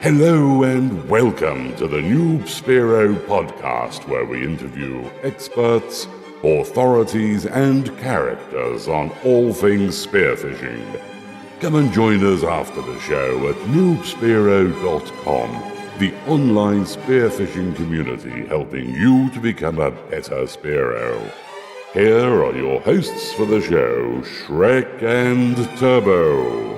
Hello and welcome to the Noob Spearo podcast, where we interview experts, authorities and characters on all things spearfishing. Come and join us after the show at noobspearo.com, the online spearfishing community helping you to become a better Spearo. Here are your hosts for the show, Shrek and Turbo.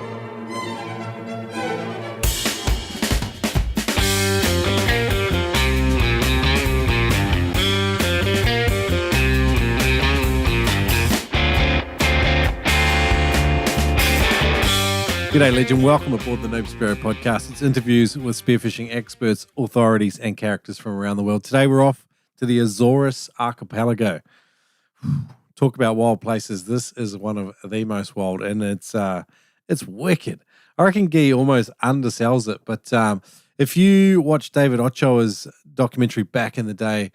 G'day, legend. Welcome aboard the Noob Spearo podcast. It's interviews with spearfishing experts, authorities, and characters from around the world. Today, we're off to the Azores archipelago. Talk about wild places. This is one of the most wild, and it's wicked. I reckon Guy almost undersells it, but if you watch David Ochoa's documentary back in the day,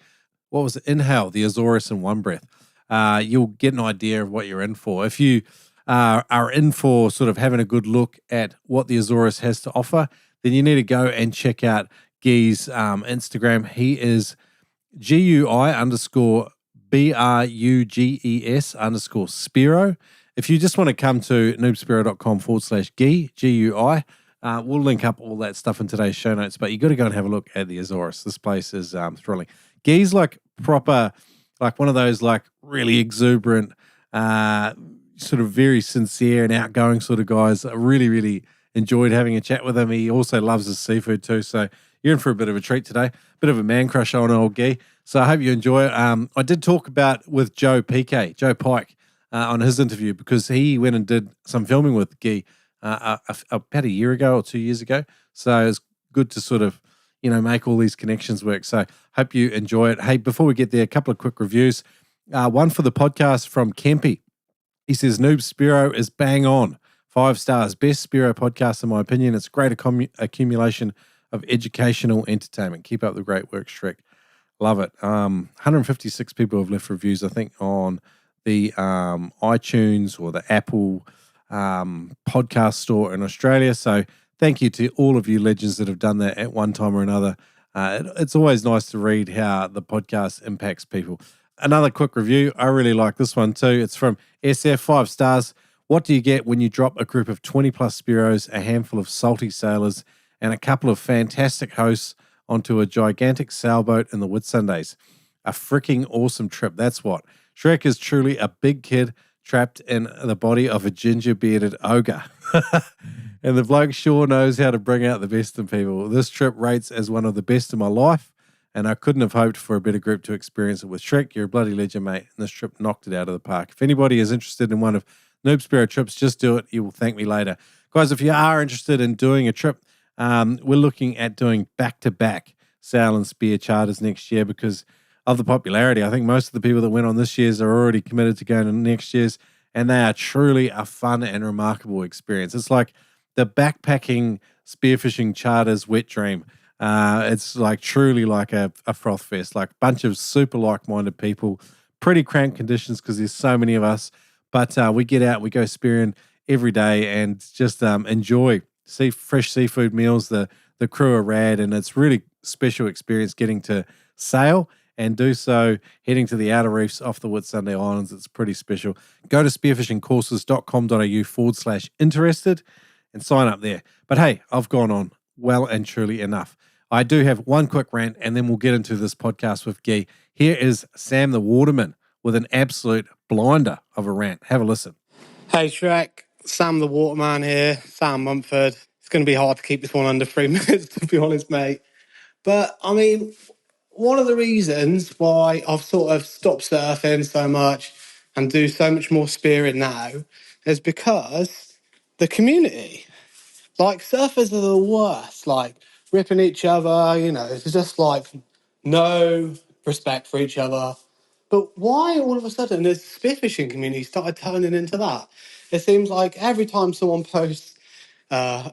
what was it? Inhale, the Azores in one breath. You'll get an idea of what you're in for. If you are in for sort of having a good look at what the Azores has to offer, then you need to go and check out Guy's Instagram. He is GUI_BRUGES_Spearo. If you just want to come to noobspearo.com/Gui, GUI, we'll link up all that stuff in today's show notes, but you got to go and have a look at the Azores. This place is thrilling. Guy's like proper, like one of those like really exuberant, sort of very sincere and outgoing sort of guys. I really, really enjoyed having a chat with him. He also loves his seafood too. So you're in for a bit of a treat today. Bit of a man crush on old Guy. So I hope you enjoy it. I did talk with Joe Pike, on his interview, because he went and did some filming with Guy about a year ago or 2 years ago. So it's good to sort of, make all these connections work. So hope you enjoy it. Hey, before we get there, a couple of quick reviews. One for the podcast from Kempy. He says, Noob Spearo is bang on. 5 stars. Best Spearo podcast, in my opinion. It's a great accumulation of educational entertainment. Keep up the great work, Shrek. Love it. 156 people have left reviews, I think, on the iTunes or the Apple podcast store in Australia. So thank you to all of you legends that have done that at one time or another. It's always nice to read how the podcast impacts people. Another quick review. I really like this one too. It's from SF, 5 stars. What do you get when you drop a group of 20 plus Spearos, a handful of salty sailors, and a couple of fantastic hosts onto a gigantic sailboat in the Whitsundays? A freaking awesome trip. That's what. Shrek is truly a big kid trapped in the body of a ginger-bearded ogre. And the bloke sure knows how to bring out the best in people. This trip rates as one of the best in my life, and I couldn't have hoped for a better group to experience it with. Shrek, you're a bloody legend, mate. And this trip knocked it out of the park. If anybody is interested in one of Noob Spearo trips, just do it. You will thank me later. Guys, if you are interested in doing a trip, we're looking at doing back-to-back sail and spear charters next year because of the popularity. I think most of the people that went on this year's are already committed to going to next year's, and they are truly a fun and remarkable experience. It's like the backpacking spearfishing charters wet dream. It's like truly like a froth fest, like a bunch of super like-minded people, pretty cramped conditions because there's so many of us, but we get out, we go spearing every day and just enjoy fresh seafood meals. The crew are rad, and it's really special experience getting to sail and do so heading to the outer reefs off the Whitsunday Islands. It's pretty special. Go to spearfishingcourses.com.au/interested and sign up there. But hey, I've gone on well and truly enough. I do have one quick rant, and then we'll get into this podcast with Guy. Here is Sam the Waterman with an absolute blinder of a rant. Have a listen. Hey Shrek, Sam the Waterman here, Sam Mumford. It's going to be hard to keep this one under 3 minutes, to be honest, mate. But, I mean, one of the reasons why I've sort of stopped surfing so much and do so much more spearing now is because the community. Like, surfers are the worst. Like, ripping each other, it's just like no respect for each other. But why all of a sudden has the spearfishing community started turning into that? It seems like every time someone posts, a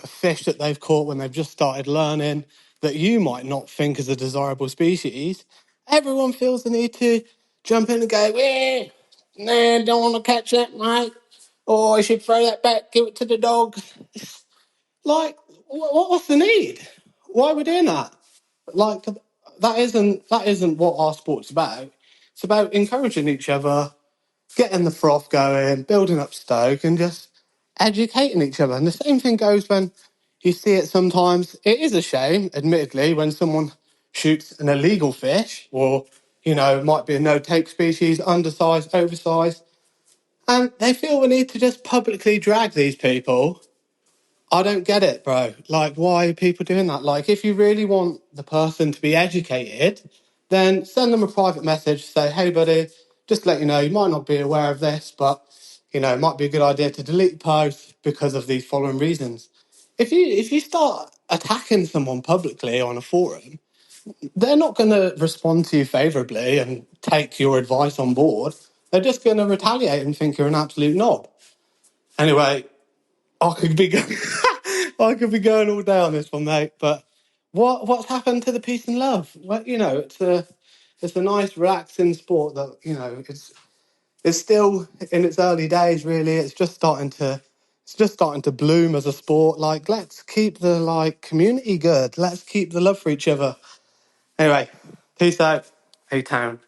fish that they've caught when they've just started learning that you might not think is a desirable species, everyone feels the need to jump in and go, nah, don't want to catch that, mate. Oh, I should throw that back, give it to the dogs. Like, what's the need? Why are we doing that? Like, that isn't what our sport's about. It's about encouraging each other, getting the froth going, building up stoke, and just educating each other. And the same thing goes when you see it sometimes. It is a shame, admittedly, when someone shoots an illegal fish or, it might be a no-take species, undersized, oversized, and they feel the need to just publicly drag these people. I don't get it, bro. Like, why are people doing that? Like, if you really want the person to be educated, then send them a private message, say, hey, buddy, just to let you know, you might not be aware of this, but, it might be a good idea to delete the post because of these following reasons. If you start attacking someone publicly on a forum, they're not going to respond to you favorably and take your advice on board. They're just going to retaliate and think you're an absolute knob. Anyway, I could be going, I could be going all day on this one, mate. But what's happened to the peace and love? Well, it's a nice, relaxing sport that it's still in its early days. Really, it's just starting to bloom as a sport. Like, let's keep the community good. Let's keep the love for each other. Anyway, peace out. Hey, town.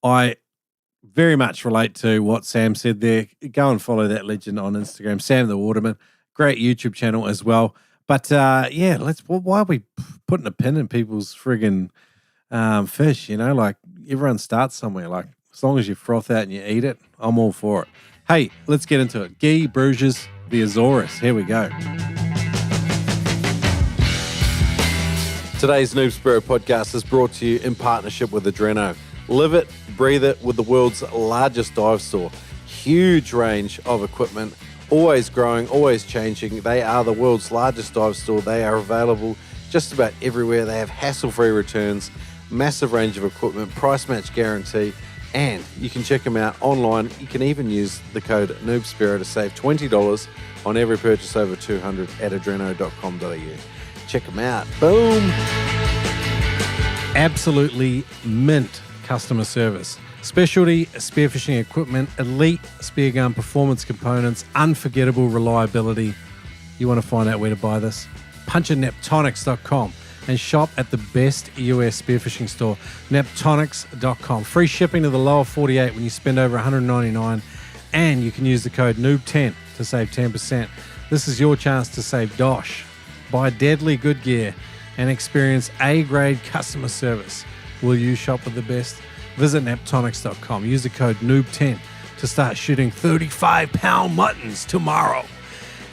I very much relate to what Sam said there. Go and follow that legend on Instagram, Sam the Waterman. Great YouTube channel as well. But why are we putting a pin in people's friggin' fish? Like, everyone starts somewhere. Like, as long as you froth out and you eat it, I'm all for it. Hey, let's get into it. Gui Bruges, the Azores. Here we go. Today's Noob Spearo podcast is brought to you in partnership with Adreno. Live it, breathe it with the world's largest dive store. Huge range of equipment, always growing, always changing. They are the world's largest dive store. They are available just about everywhere. They have hassle-free returns, massive range of equipment, price match guarantee, and you can check them out online. You can even use the code NoobSpearo to save $20 on every purchase over $200 at adreno.com.au. Check them out. Boom. Absolutely mint customer service. Specialty spearfishing equipment, elite speargun performance components, unforgettable reliability. You want to find out where to buy this? Punch in Neptonics.com and shop at the best US spearfishing store, Neptonics.com. Free shipping to the lower 48 when you spend over $199, and you can use the code NOOB10 to save 10%. This is your chance to save dosh. Buy deadly good gear and experience A-grade customer service. Will you shop with the best? Visit Neptonics.com. Use the code NOOB10 to start shooting 35-pound muttons tomorrow.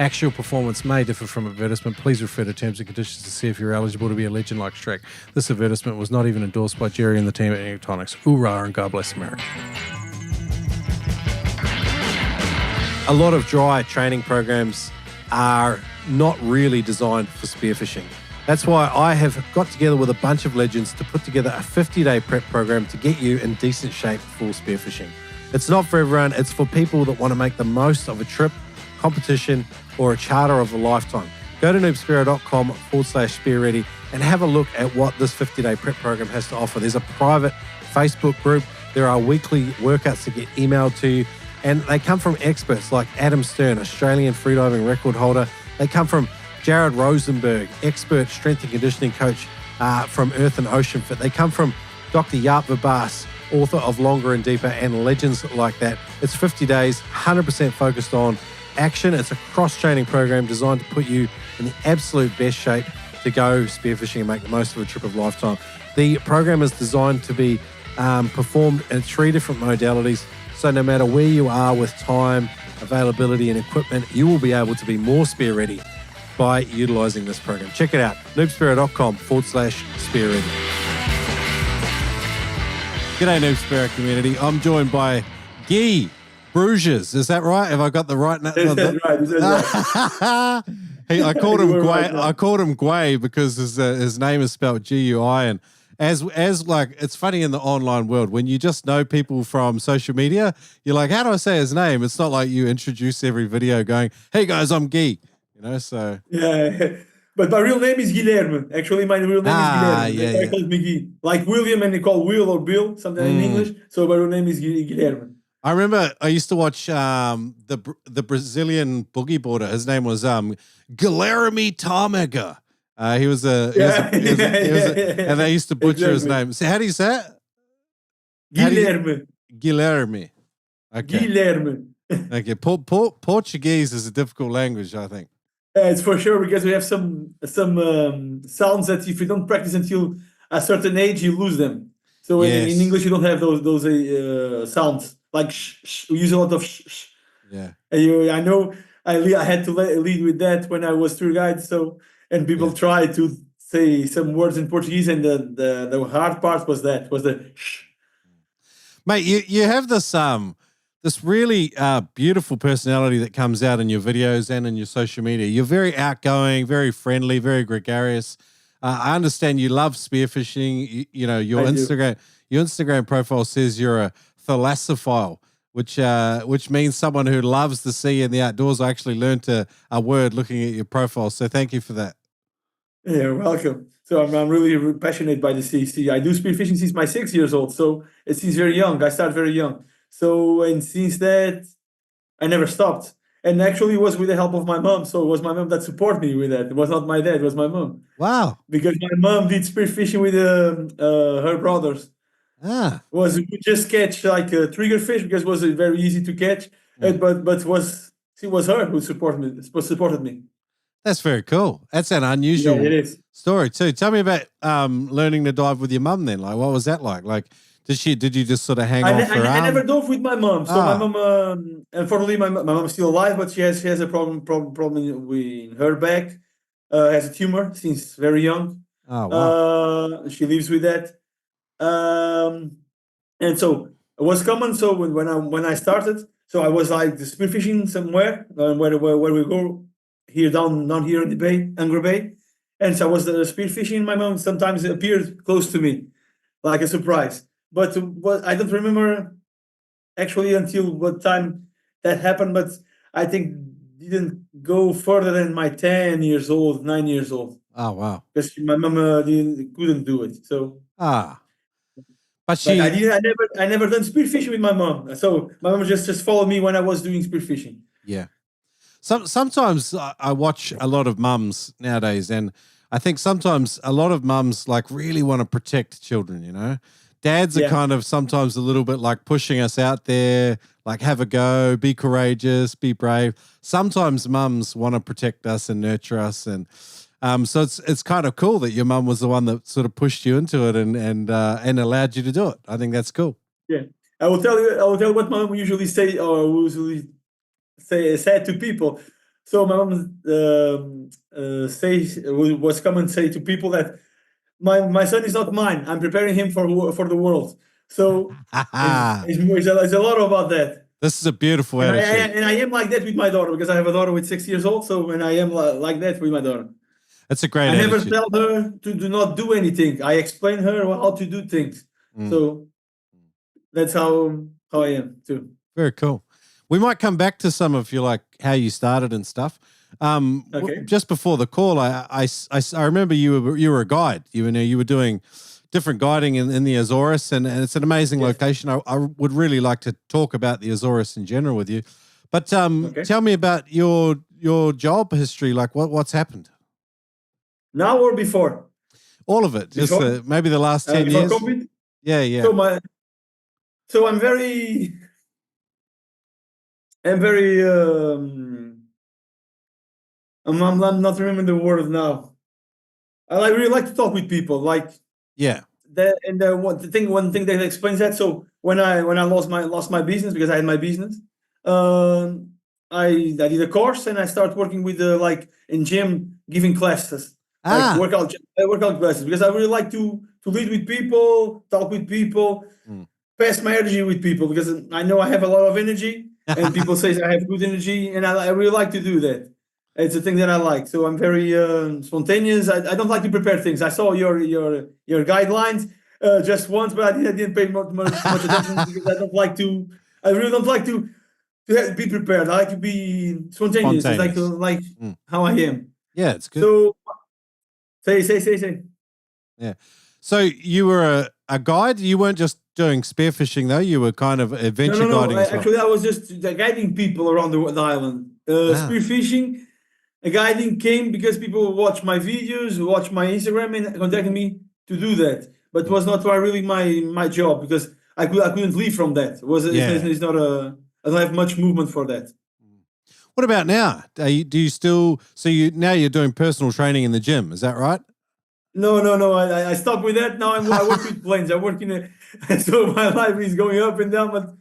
Actual performance may differ from advertisement. Please refer to terms and conditions to see if you're eligible to be a legend like Shrek. This advertisement was not even endorsed by Jerry and the team at Neptonics. Hoorah, and God bless America. A lot of dry training programs are not really designed for spearfishing. That's why I have got together with a bunch of legends to put together a 50-day prep program to get you in decent shape for spearfishing. It's not for everyone. It's for people that want to make the most of a trip, competition, or a charter of a lifetime. Go to noobspearo.com/spearready and have a look at what this 50-day prep program has to offer. There's a private Facebook group. There are weekly workouts that get emailed to you, and they come from experts like Adam Stern, Australian freediving record holder. They come from Jared Rosenberg, expert strength and conditioning coach from Earth and Ocean Fit. They come from Dr. Jaap Verbaas, author of Longer and Deeper, and legends like that. It's 50 days, 100% focused on action. It's a cross-training program designed to put you in the absolute best shape to go spearfishing and make the most of a trip of a lifetime. The program is designed to be performed in 3 different modalities, so no matter where you are with time, availability, and equipment, you will be able to be more spear ready by utilizing this program. Check it out, noobspearo.com/spearready. G'day, Noob Spearo community. I'm joined by Gui Bruges. Is that right? Have I got the right name? That's right. Hey, I called him Gui. I called him Gui because his name is spelled G-U-I, and as like, it's funny in the online world when you just know people from social media. You're like, how do I say his name? It's not like you introduce every video going, "Hey guys, I'm Gui." So Yeah, but my real name is Guilherme. Actually, my real name is Guilherme. Yeah, They call me Guy. Like William, and they call Will or Bill, something in English. So my real name is Guilherme. I remember I used to watch the Brazilian boogie boarder. His name was Guilherme Tarmega. He was Yeah, and they used to butcher his exactly. name. So how do you say it? How do you Guilherme. Guilherme? Okay, Guilherme. okay. Portuguese is a difficult language, I think. It's for sure because we have some sounds that if you don't practice until a certain age, you lose them. So in Yes. English, you don't have those sounds like sh. We use a lot of sh. Yeah. And I know I had to lead with that when I was tour guide. So and people Yeah. try to say some words in Portuguese, and the hard part was the sh. Mate, you have this really beautiful personality that comes out in your videos and in your social media. You're very outgoing, very friendly, very gregarious. I understand you love spearfishing. You know I do. your Instagram profile says you're a thalassophile, which means someone who loves the sea and the outdoors. I actually learned a word looking at your profile, so thank you for that. Yeah, welcome. So I'm really passionate by the sea. See, I do spearfishing since my 6 years old. So it's since very young. I started very young. So and since that, I never stopped. And actually, it was with the help of my mom. So it was my mom that supported me with that. It was not my dad. It was my mom Wow. because my mom did spearfishing with her brothers. Ah. Was we just catch like a trigger fish because it was very easy to catch. Mm. But was it was her who supported me. That's very cool. That's an Yeah, it unusual is. story too. Tell me about learning to dive with your mum then. Like, what was that like? Like, did you just sort of hang off her I never arm? dove with my mom. So my Ah, mom, unfortunately, my mom's still alive, but she has a problem with her back. Has a tumor since very young. oh wow. She lives with that. And so it was common. So when I started, so I was like spearfishing somewhere where we go here down here in the bay, Angler Bay, and so I was spearfishing. My mom sometimes appeared close to me like a surprise. But what I don't remember actually until what time that happened, but I think didn't go further than my 10 years old, 9 years old, Oh wow. because my mom couldn't do it. So, Ah, but but she, I never done spearfishing with my mom. So my mom just followed me when I was doing spearfishing. yeah. Sometimes I watch a lot of mums nowadays, and I think sometimes a lot of mums like really want to protect children. You know, dads are Yeah, kind of sometimes a little bit like pushing us out there, like have a go, be courageous, be brave. Sometimes mums want to protect us and nurture us, and so it's kind of cool that your mum was the one that sort of pushed you into it and allowed you to do it. I think that's cool. yeah. I will tell you what my mom usually say or usually said to people. So my mom was come and say to people that my son is not mine. I'm preparing him for the world. So it's a lot about that. This is a beautiful And attitude. I am like that with my daughter because I have a daughter with 6 years old. So and I am like that with my daughter. It's a great I never attitude. tell her to do not do anything. I explain her how to do things. Mm. So that's how I am too. Very cool. We might come back to some of your like how you started and stuff. Okay. Just before the call, I remember you were a guide. You were doing different guiding in the Azores, and it's an amazing Yes. location. I would really like to talk about the Azores in general with you, but Okay. tell me about your job history. Like what's happened? Now or before? All of it. Just Before? maybe the last 10 Before years. COVID? Yeah, yeah. So I'm very I'm not remembering the word now. I really like to talk with people, like Yeah. that. And one thing that explains that. So when I lost my business because I had my business, um, I did a course and I started working with like in gym giving classes, like Ah. workout classes because I really like to lead with people, talk with people, Mm. pass my energy with people because I know I have a lot of energy and people say I have good energy and I really like to do that. It's a thing that I like. So I'm very spontaneous. I don't like to prepare things. I saw your guidelines just once, but I didn't pay much attention because I don't like to. I really don't like to be prepared. I like to be spontaneous. It's Spontaneous. like Mm. how I am. Yeah, it's good. So say. Yeah. So you were a guide? You weren't just doing spearfishing, though? You were kind of adventure guiding as well? Actually, I was just guiding people around the island. Spearfishing, guiding came because people watch my videos, watch my Instagram, and contacted me to do that. But it was not really my job because I couldn't leave from that. It's not I don't have much movement for that. What about now? Do you still? So now you're doing personal training in the gym? Is that right? No. I stopped with that. Now I work with planes. I work so my life is going up and down. But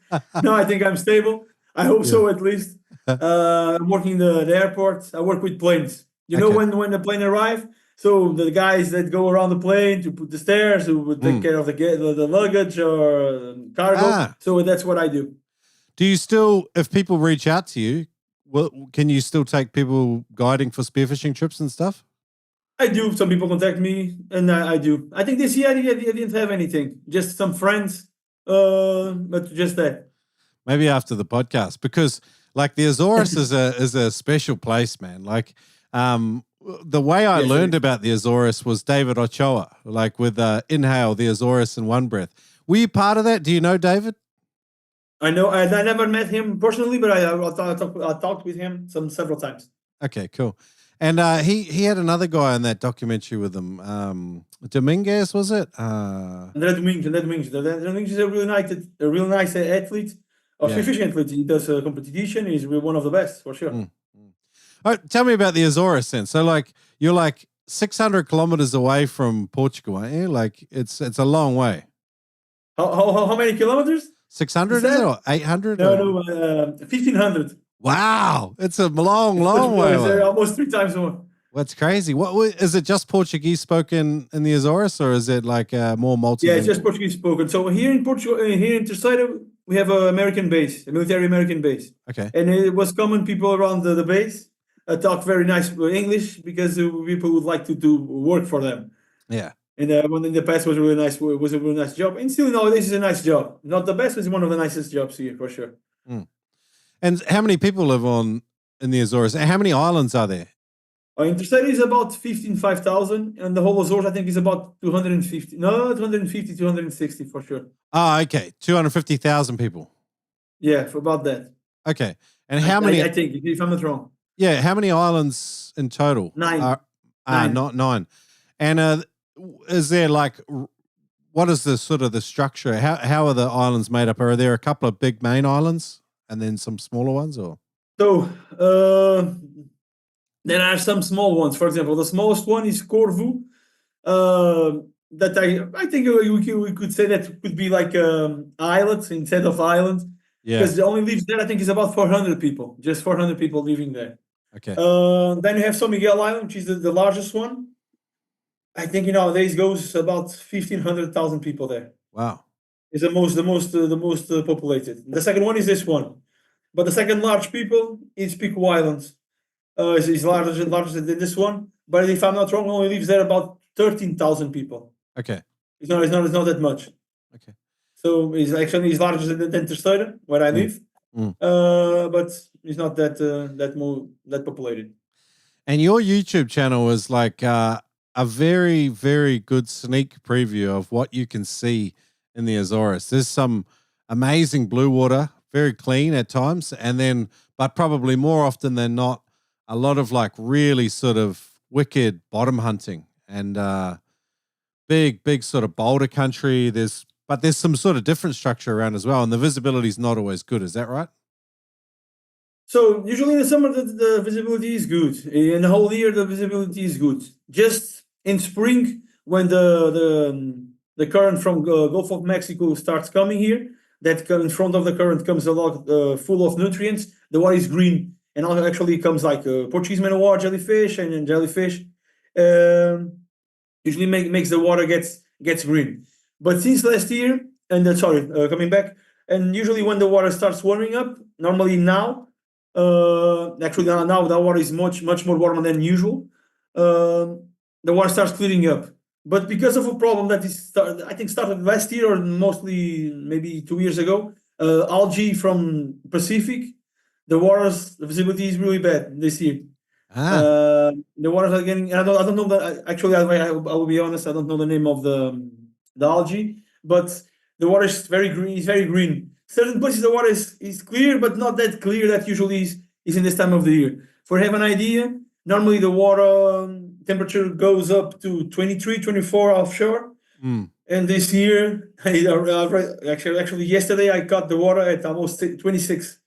now I think I'm stable. I hope so, at least. I'm working in the airport. I work with planes. You know when the plane arrives. So the guys that go around the plane to put the stairs, who would take care of the luggage or cargo. So that's what I do. Do you still, if people reach out to you, can you still take people guiding for spearfishing trips and stuff? I do. Some people contact me, and I do. I think this year I didn't have anything. Just some friends, but just that. Maybe after the podcast, because like the Azores is a special place, man. Like the way I learned about the Azores was David Ochoa, like with Inhale the Azores in one breath. Were you part of that? Do you know David? I know. I never met him personally, but I talked with him several times. Okay, cool. And he had another guy on that documentary with him. Dominguez, was it? André Dominguez. Dominguez is a real nice athlete, spearfishing athlete. He does a competition. He's one of the best for sure. All right, tell me about the Azores then. So like you're like 600 kilometers away from Portugal, aren't you? Like it's a long way. How many kilometers? 600 is it or 800? No, 1,500. Wow, it's a long way away. Almost 3 times more. That's crazy. What is it? Just Portuguese spoken in the Azores, or is it like more multilingual? Yeah, it's just Portuguese spoken. So here in Portugal, here in Terceira, we have a military American base. Okay. And it was common people around the base talk very nice English because people would like to work for them. Yeah. And when in the past was a really nice job, and still nowadays is a nice job. Not the best, but it's one of the nicest jobs here for sure. And how many people live in the Azores? How many islands are there? In Terceira is about 5,000, and the whole Azores I think is about 250. No, 260 for sure. Oh, okay, 250,000 people. Yeah, for about that. Okay, and how many? I think, if I'm not wrong. Yeah, how many islands in total? 9. Not 9. And is there like, what is the sort of the structure? How are the islands made up? Are there a couple of big main islands and then some smaller ones, or? So there are some small ones. For example, the smallest one is Corvo. That I think we could say that could be like islands instead of islands. Yeah. Because the only lives there, I think, is about 400 people. Just 400 people living there. Okay. Then you have São Miguel Island, which is the largest one. I think nowadays goes about 1,500,000 people there. Wow. It's the most populated. The second one is this one, but the second large people is Pico Islands. Is larger than this one, but if I'm not wrong, only lives there about 13,000 people. Okay. It's not that much. Okay. So it's larger than Terceira, where I live. But it's not that populated. And your YouTube channel is like a very, very good sneak preview of what you can see in the Azores. There's some amazing blue water, very clean at times, but probably more often than not, a lot of like really sort of wicked bottom hunting and big sort of boulder country. There's some sort of different structure around as well, and the visibility is not always good. Is that right? So usually in the summer the visibility is good. In the whole year the visibility is good. Just in spring when the current from Gulf of Mexico starts coming here, that in front of the current comes a lot full of nutrients. The water is green. And actually comes like Portuguese man-o-war jellyfish and jellyfish. Usually makes the water gets green. But since last year, coming back, and usually when the water starts warming up, normally now the water is much more warmer than usual. The water starts clearing up. But because of a problem that started last year or mostly maybe 2 years ago, algae from Pacific. The visibility is really bad this year. The waters are getting. I don't know that. Actually, I will be honest. I don't know the name of the algae, but the water is very green. It's very green. Certain places the water is clear, but not that clear that usually is in this time of the year. For have an idea, normally the water temperature goes up to 23, 24 offshore. And this year, actually yesterday, I caught the water at almost 26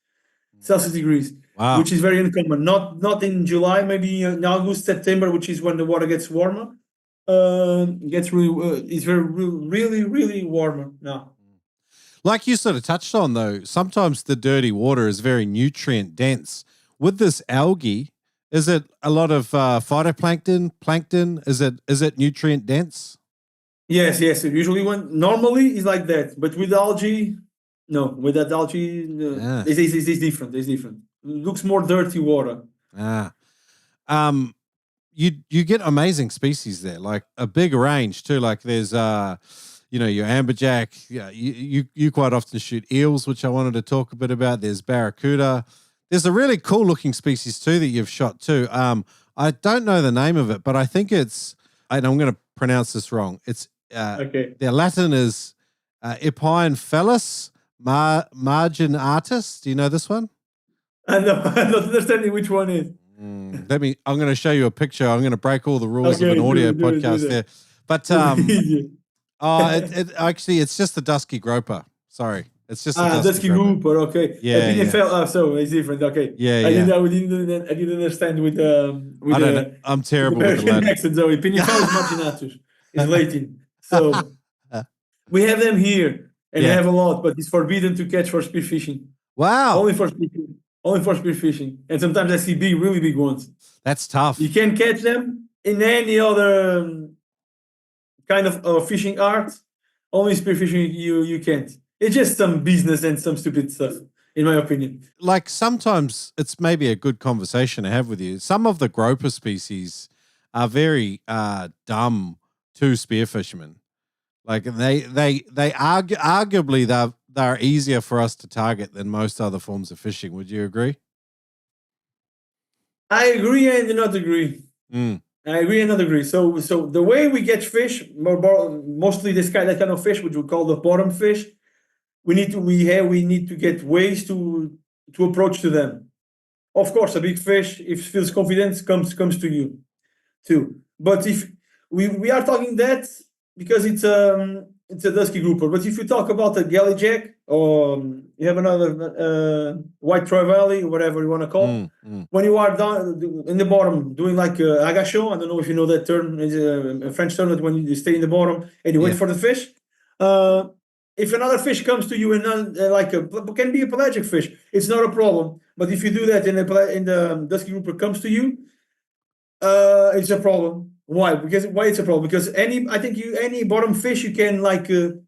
Celsius degrees, which is very uncommon. Not in July, maybe in August, September, which is when the water gets warmer. Gets really, it's really warmer now. Like you sort of touched on, though, sometimes the dirty water is very nutrient dense. With this algae, is it a lot of phytoplankton, plankton? Is it nutrient dense? Yes. Usually normally it's like that, but with algae, no. With that algae, it's different. It's different. It looks more dirty water. You get amazing species there, like a big range too. Like there's your amberjack. Yeah, you quite often shoot eels, which I wanted to talk a bit about. There's barracuda. There's a really cool looking species too that you've shot too. I don't know the name of it, but I think it's, and I'm going to pronounce this wrong. It's okay. The Latin is Epinephelus marginatus. Do you know this one? I'm not understanding which one is. I'm going to show you a picture. I'm going to break all the rules of an audio podcast there. But it's just the Dusky Groper. Sorry. It's just the Dusky Groper. Okay. Yeah. So it's different. Okay. Yeah. I didn't understand with I'm terrible with the Latin accent. So Epinephelus marginatus is Latin. So we have them here, and they have a lot, but it's forbidden to catch for spearfishing. Wow. Only for spearfishing. And sometimes I see really big ones. That's tough. You can catch them in any other kind of fishing art. Only spearfishing you can't. It's just some business and some stupid stuff, in my opinion. Like sometimes it's maybe a good conversation to have with you. Some of the groper species are very dumb to spearfishermen. Like they arguably they're easier for us to target than most other forms of fishing. Would you agree? I agree and do not agree. I agree and not agree. So the way we catch fish, mostly that kind of fish, which we call the bottom fish, we need to get ways to approach to them. Of course, a big fish, if it feels confident, comes to you too. But if we are talking that because it's a Dusky Groper. But if you talk about a Gallyjack or you have another white Trevally, whatever you want to call, when you are down in the bottom doing like agachon, I don't know if you know that term, it's a French term that when you stay in the bottom and you wait for the fish. If another fish comes to you and can be a pelagic fish, it's not a problem. But if you do that and the Dusky Groper comes to you, it's a problem. Why? Why it's a problem? Because any bottom fish you can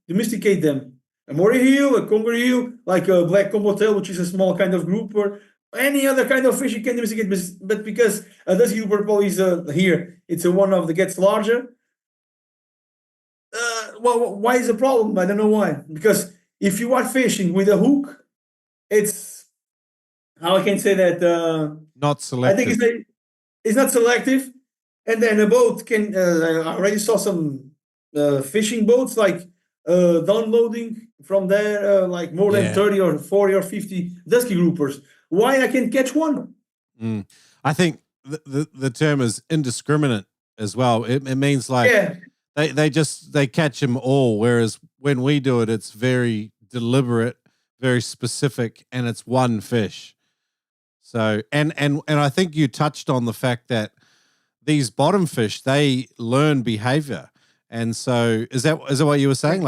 domesticate them. A moray eel, a conger eel, like a black combo tail, which is a small kind of grouper. Any other kind of fish you can domesticate, but because a Dusky Groper is here, it's one of the gets larger. Why is a problem? I don't know why. Because if you are fishing with a hook, it's how I can say that not selective. I think it's not selective. And then a boat can. I already saw some fishing boats downloading from there, more than 30 or 40 or 50 Dusky Groupers. Why I can catch one? I think the term is indiscriminate as well. It means they catch them all, whereas when we do it, it's very deliberate, very specific, and it's one fish. So and I think you touched on the fact that these bottom fish, they learn behavior. And so is that what you were saying?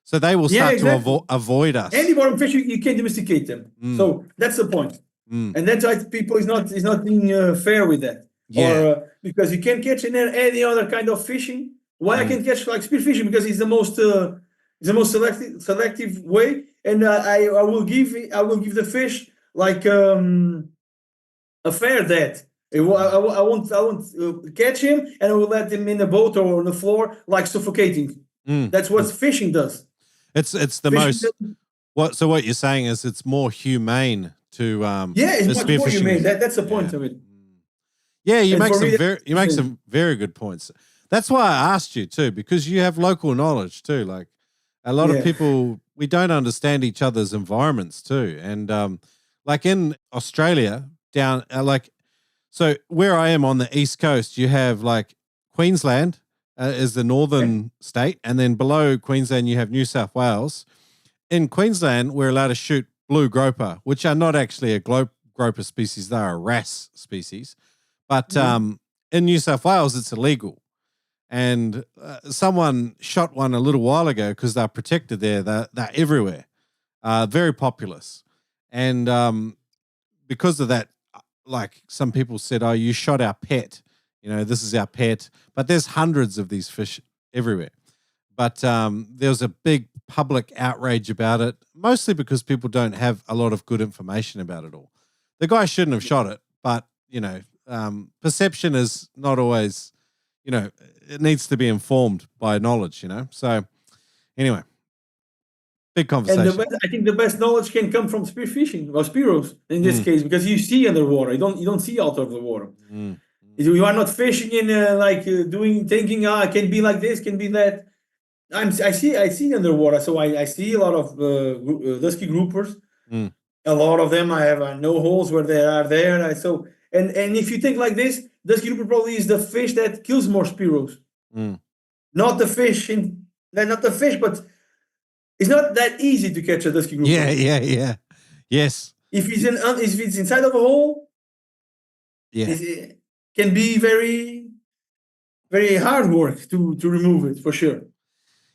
So they will start to avoid us. Any bottom fish, you can domesticate them. So that's the point. And that's why people is not being fair with that. Yeah. Or, because you can't catch in there any other kind of fishing. Why I can catch spearfishing? Because it's the most selective way. And I will give the fish a fair debt. I won't catch him, and I will let him in the boat or on the floor, suffocating. That's what fishing does. It's the fishing most. So what you're saying is it's more humane to. It's much more humane. That's the point of it. Yeah, you And make for me, some very good points. That's why I asked you too, because you have local knowledge too. Like a lot of yeah. people, we don't understand each other's environments too. And like in Australia, down so where I am on the east coast, you have like Queensland is the northern state, and then below Queensland you have New South Wales. In Queensland, we're allowed to shoot blue groper, which are not actually a groper species; they are a wrasse species. But in New South Wales, it's illegal. And someone shot one a little while ago because they're protected there. They're everywhere, very populous. And because of that, like some people said, oh, you shot our pet. You know, this is our pet. But there's hundreds of these fish everywhere. But there was a big public outrage about it, mostly because people don't have a lot of good information about it all. The guy shouldn't have shot it, but, you know, perception is not always, you know, it needs to be informed by knowledge, you know. So anyway, big conversation. And I think the best knowledge can come from spearfishing or spearos in this case, because you see underwater. You don't see out of the water. You are not fishing in thinking it can be like this, can be that. I see underwater, so I see a lot of dusky groupers. A lot of them I have no holes where they are there. And if you think like this, dusky grouper probably is the fish that kills more spearos. Not the fish, but it's not that easy to catch a dusky grouper. Yeah. Yes. If it's inside of a hole, it can be very, very hard work to remove it for sure.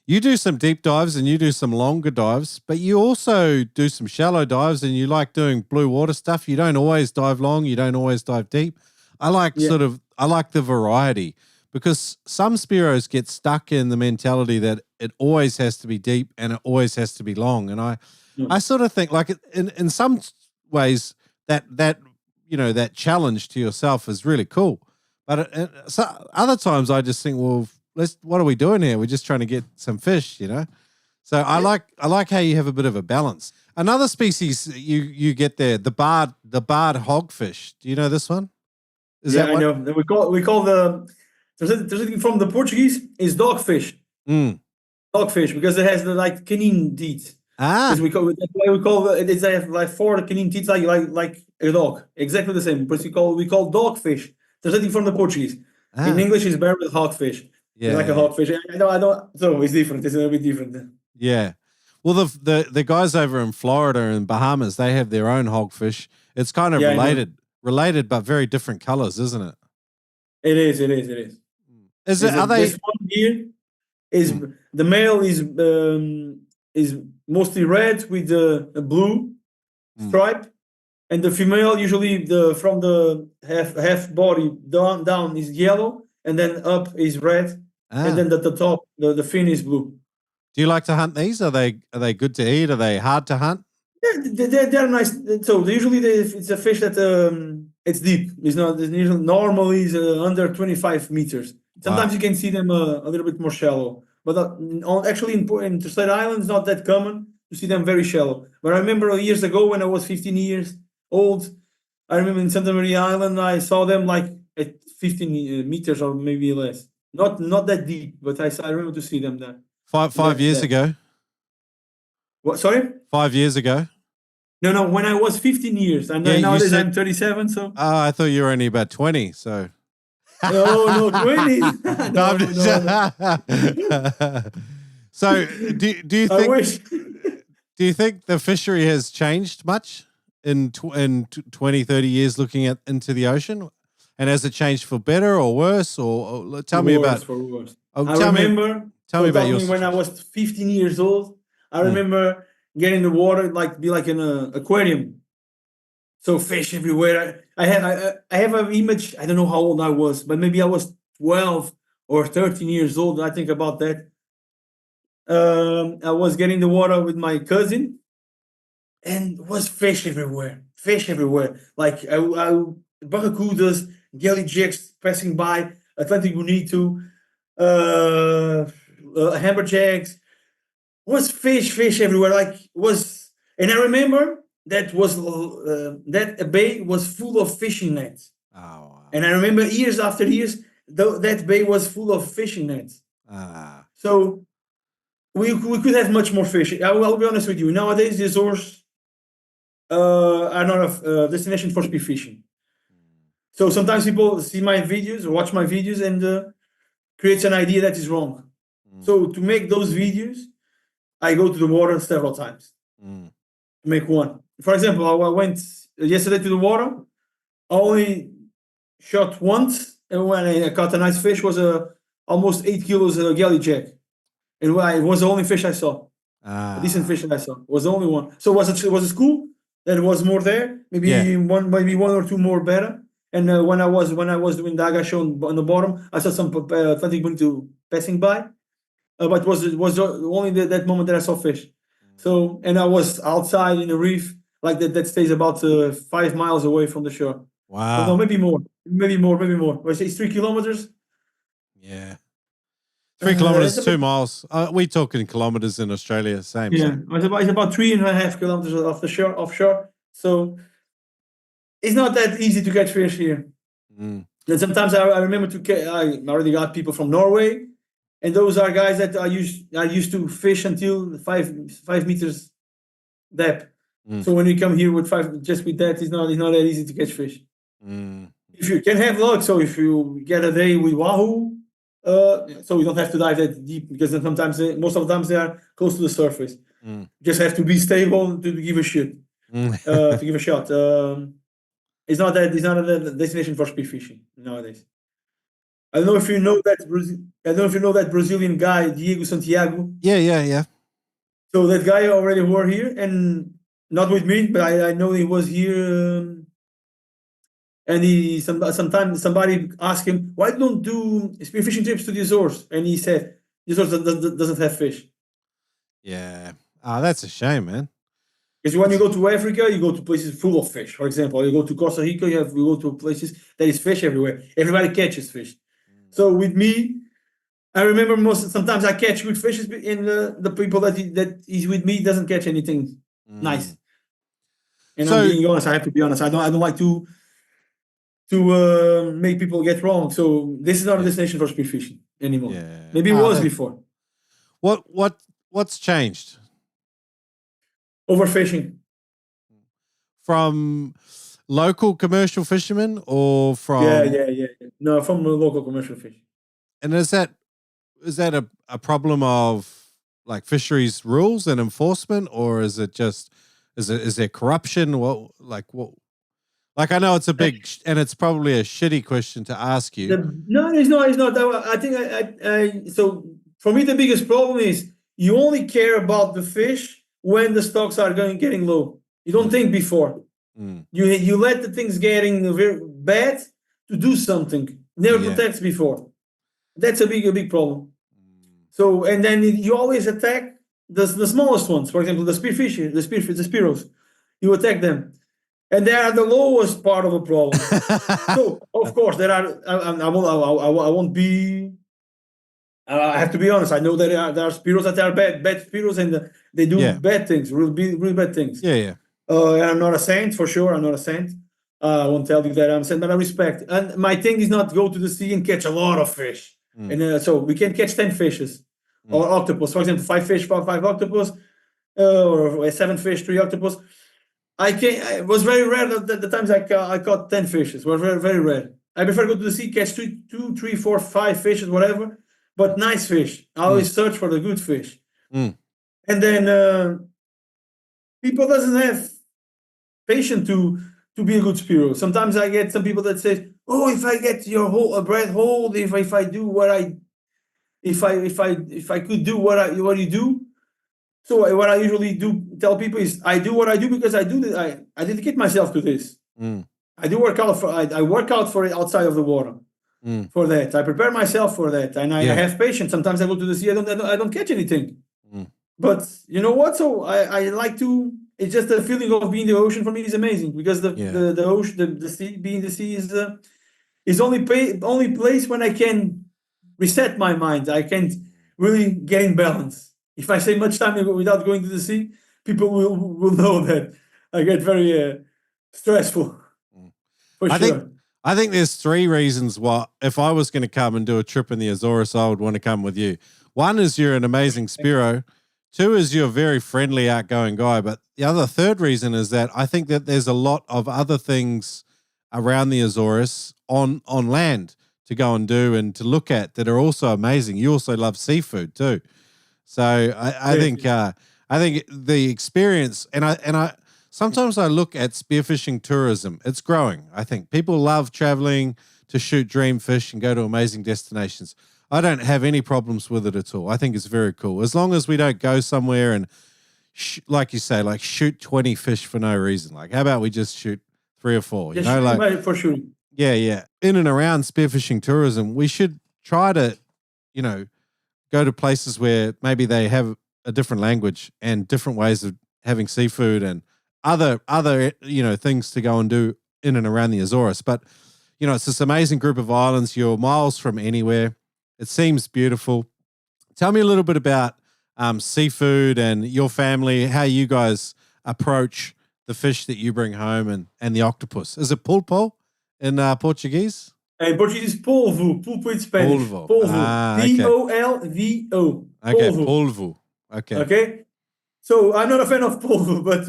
You do some deep dives and you do some longer dives, but you also do some shallow dives and you like doing blue water stuff. You don't always dive long. You don't always dive deep. I like the variety, because some Spearos get stuck in the mentality that it always has to be deep and it always has to be long. And I sort of think like in some ways that you know, that challenge to yourself is really cool. But so other times I just think, well, what are we doing here? We're just trying to get some fish, you know? So I like how you have a bit of a balance. Another species you get there, the barred hogfish. Do you know this one? I know. We call there's from the Portuguese is dogfish. Dogfish, because it has the canine teeth. That's why we call it has like 4 canine teeth like a dog. Exactly the same. But we call dogfish. There's something from the Portuguese. In English it's better with hogfish. Yeah, it's like a hogfish. I don't. So it's different. It's a bit different. Yeah. Well, the guys over in Florida and Bahamas, they have their own hogfish. It's kind of related, but very different colors, isn't it? It is. Is it? Are they? This one here is the male is mostly red with a blue stripe, and the female usually from the half body down is yellow, and then up is red, and then the top the fin is blue. Do you like to hunt these? Are they good to eat? Are they hard to hunt? Yeah, they're nice. So usually it's a fish that it's deep. It's not normally is under 25 meters. Sometimes you can see them a little bit more shallow, but actually in Azores Islands, not that common to see them very shallow. But I remember years ago when I was 15 years old, I remember in Santa Maria Island I saw them like at 15 meters or maybe less. Not that deep, but I remember to see them there. Five years ago. What? Sorry? 5 years ago. No. When I was 15 years, and nowadays I'm 37. So. I thought you were only about 20. So. No, 20. no. So, do you think? I wish. Do you think the fishery has changed much in 20, 30 years looking into the ocean? And has it changed for better or worse? Or tell me about. For worse. Tell me about your. When I was 15 years old, I remember getting in the water be like in an aquarium. So fish everywhere. I have an image. I don't know how old I was, but maybe I was 12 or 13 years old. I think about that. I was getting in the water with my cousin, and was fish everywhere. Like barracudas, jellyjacks passing by, Atlantic bonito, amberjacks. Was fish everywhere. And I remember that bay was full of fishing nets. Oh, wow. And I remember years after years, that bay was full of fishing nets. So we could have much more fish. I'll be honest with you. Nowadays, the Azores are not a destination for spearfishing. So sometimes people see my videos or watch my videos and creates an idea that is wrong. So to make those videos, I go to the water several times to make one. For example, I went yesterday to the water. I only shot once, and when I caught a nice fish, was almost 8 kilos of jellyjack, and it was the only fish I saw. A decent fish that I saw was the only one. So it was a school that was more there, maybe one or two more better. And when I was doing the Aga show on the bottom, I saw some Atlantic bonito passing by, but it was only that moment that I saw fish. So and I was outside in a reef like that stays about 5 miles away from the shore. Wow. No, maybe more. I say it's 3 kilometers. Yeah. 3 kilometers, 2 miles. We talking kilometers in Australia, same. Yeah, it's about 3.5 kilometers off the shore, offshore. So it's not that easy to catch fish here. And sometimes I remember I already got people from Norway, and those are guys that I used to fish until 5 meters depth. So when you come here with with that, it's not that easy to catch fish. If you can have luck, so if you get a day with wahoo, so you don't have to dive that deep because sometimes most of the times they are close to the surface. Just have to be stable to give a shot. It's not a destination for spearfishing nowadays. I don't know if you know that Brazilian guy Diego Santiago. Yeah. So that guy already were here, and not with me, but I know he was here. And sometimes somebody asked him, why don't do spearfishing trips to the Azores? And he said, the Azores doesn't have fish. Yeah. That's a shame, man. Because when you go to Africa, you go to places full of fish. For example, you go to Costa Rica, you go to places that is fish everywhere. Everybody catches fish. So with me, I remember sometimes I catch good fish, and the people that is with me doesn't catch anything nice. And I'm being honest. I have to be honest. I don't like to make people get wrong. So this is not a destination for spearfishing anymore. Maybe it was before. What's changed? Overfishing. From local commercial fishermen or from Yeah. No, from local commercial fish. And is that a problem of like fisheries rules and enforcement, or is it just is there corruption? Like I know it's a big and it's probably a shitty question to ask you. No, it's not. I think so for me the biggest problem is you only care about the fish when the stocks are getting low. You don't think before. You let the things getting very bad to do something. Never protects before. That's a big problem. So and then you always attack the smallest ones. For example, the spearfish, the spearos. You attack them. And they are the lowest part of the problem. So, of course, there are. I won't be. I have to be honest. I know that there are spearos that are bad spearos, and they do bad things, really bad things. Yeah. I'm not a saint for sure. I'm not a saint. I won't tell you that I'm a saint, but I respect. And my thing is not go to the sea and catch a lot of fish. And so we can catch 10 fishes or octopus. For example, 5 fish, 5 octopus, or 7 fish, 3 octopus. It was very rare that the times I caught 10 fishes. Were very, very rare. I prefer go to the sea, catch 2, 3, 4, 5 fishes, whatever, but nice fish. I always search for the good fish. And then people doesn't have patience to be a good spearo. Sometimes I get some people that say, "Oh, if I get a bread hold, if I do what if I could do what you do." So what I usually do tell people is I do what I do because I dedicate myself to this. I do work out I work out for it outside of the water. For that, I prepare myself for that, and I have patience. Sometimes I go to the sea, I don't catch anything. But you know what? So I like to. It's just the feeling of being in the ocean for me is amazing because the ocean, the sea, being the sea is only place when I can reset my mind. I can't really get in balance. If I stay much time without going to the sea, people will know that I get very stressful. For sure. I think there's 3 reasons why, if I was going to come and do a trip in the Azores, I would want to come with you. 1 is you're an amazing Spearo. 2 is you're a very friendly, outgoing guy. But the third reason is that I think that there's a lot of other things around the Azores on land to go and do and to look at that are also amazing. You also love seafood too. So I think the experience, and I sometimes I look at spearfishing tourism. It's growing. I think people love traveling to shoot dream fish and go to amazing destinations. I don't have any problems with it at all. I think it's very cool. As long as we don't go somewhere and, like you say, like shoot 20 fish for no reason. Like, how about we just shoot 3 or 4? For sure. Yeah. In and around spearfishing tourism, we should try to, go to places where maybe they have a different language and different ways of having seafood and other things to go and do in and around the Azores. But, it's this amazing group of islands. You're miles from anywhere. It seems beautiful. Tell me a little bit about seafood and your family, how you guys approach the fish that you bring home and the octopus. Is it polpo in Portuguese? In Portuguese is polvo. Polvo in Spanish. Polvo. Okay. Polvo. Okay, polvo. Okay. So I'm not a fan of polvo, but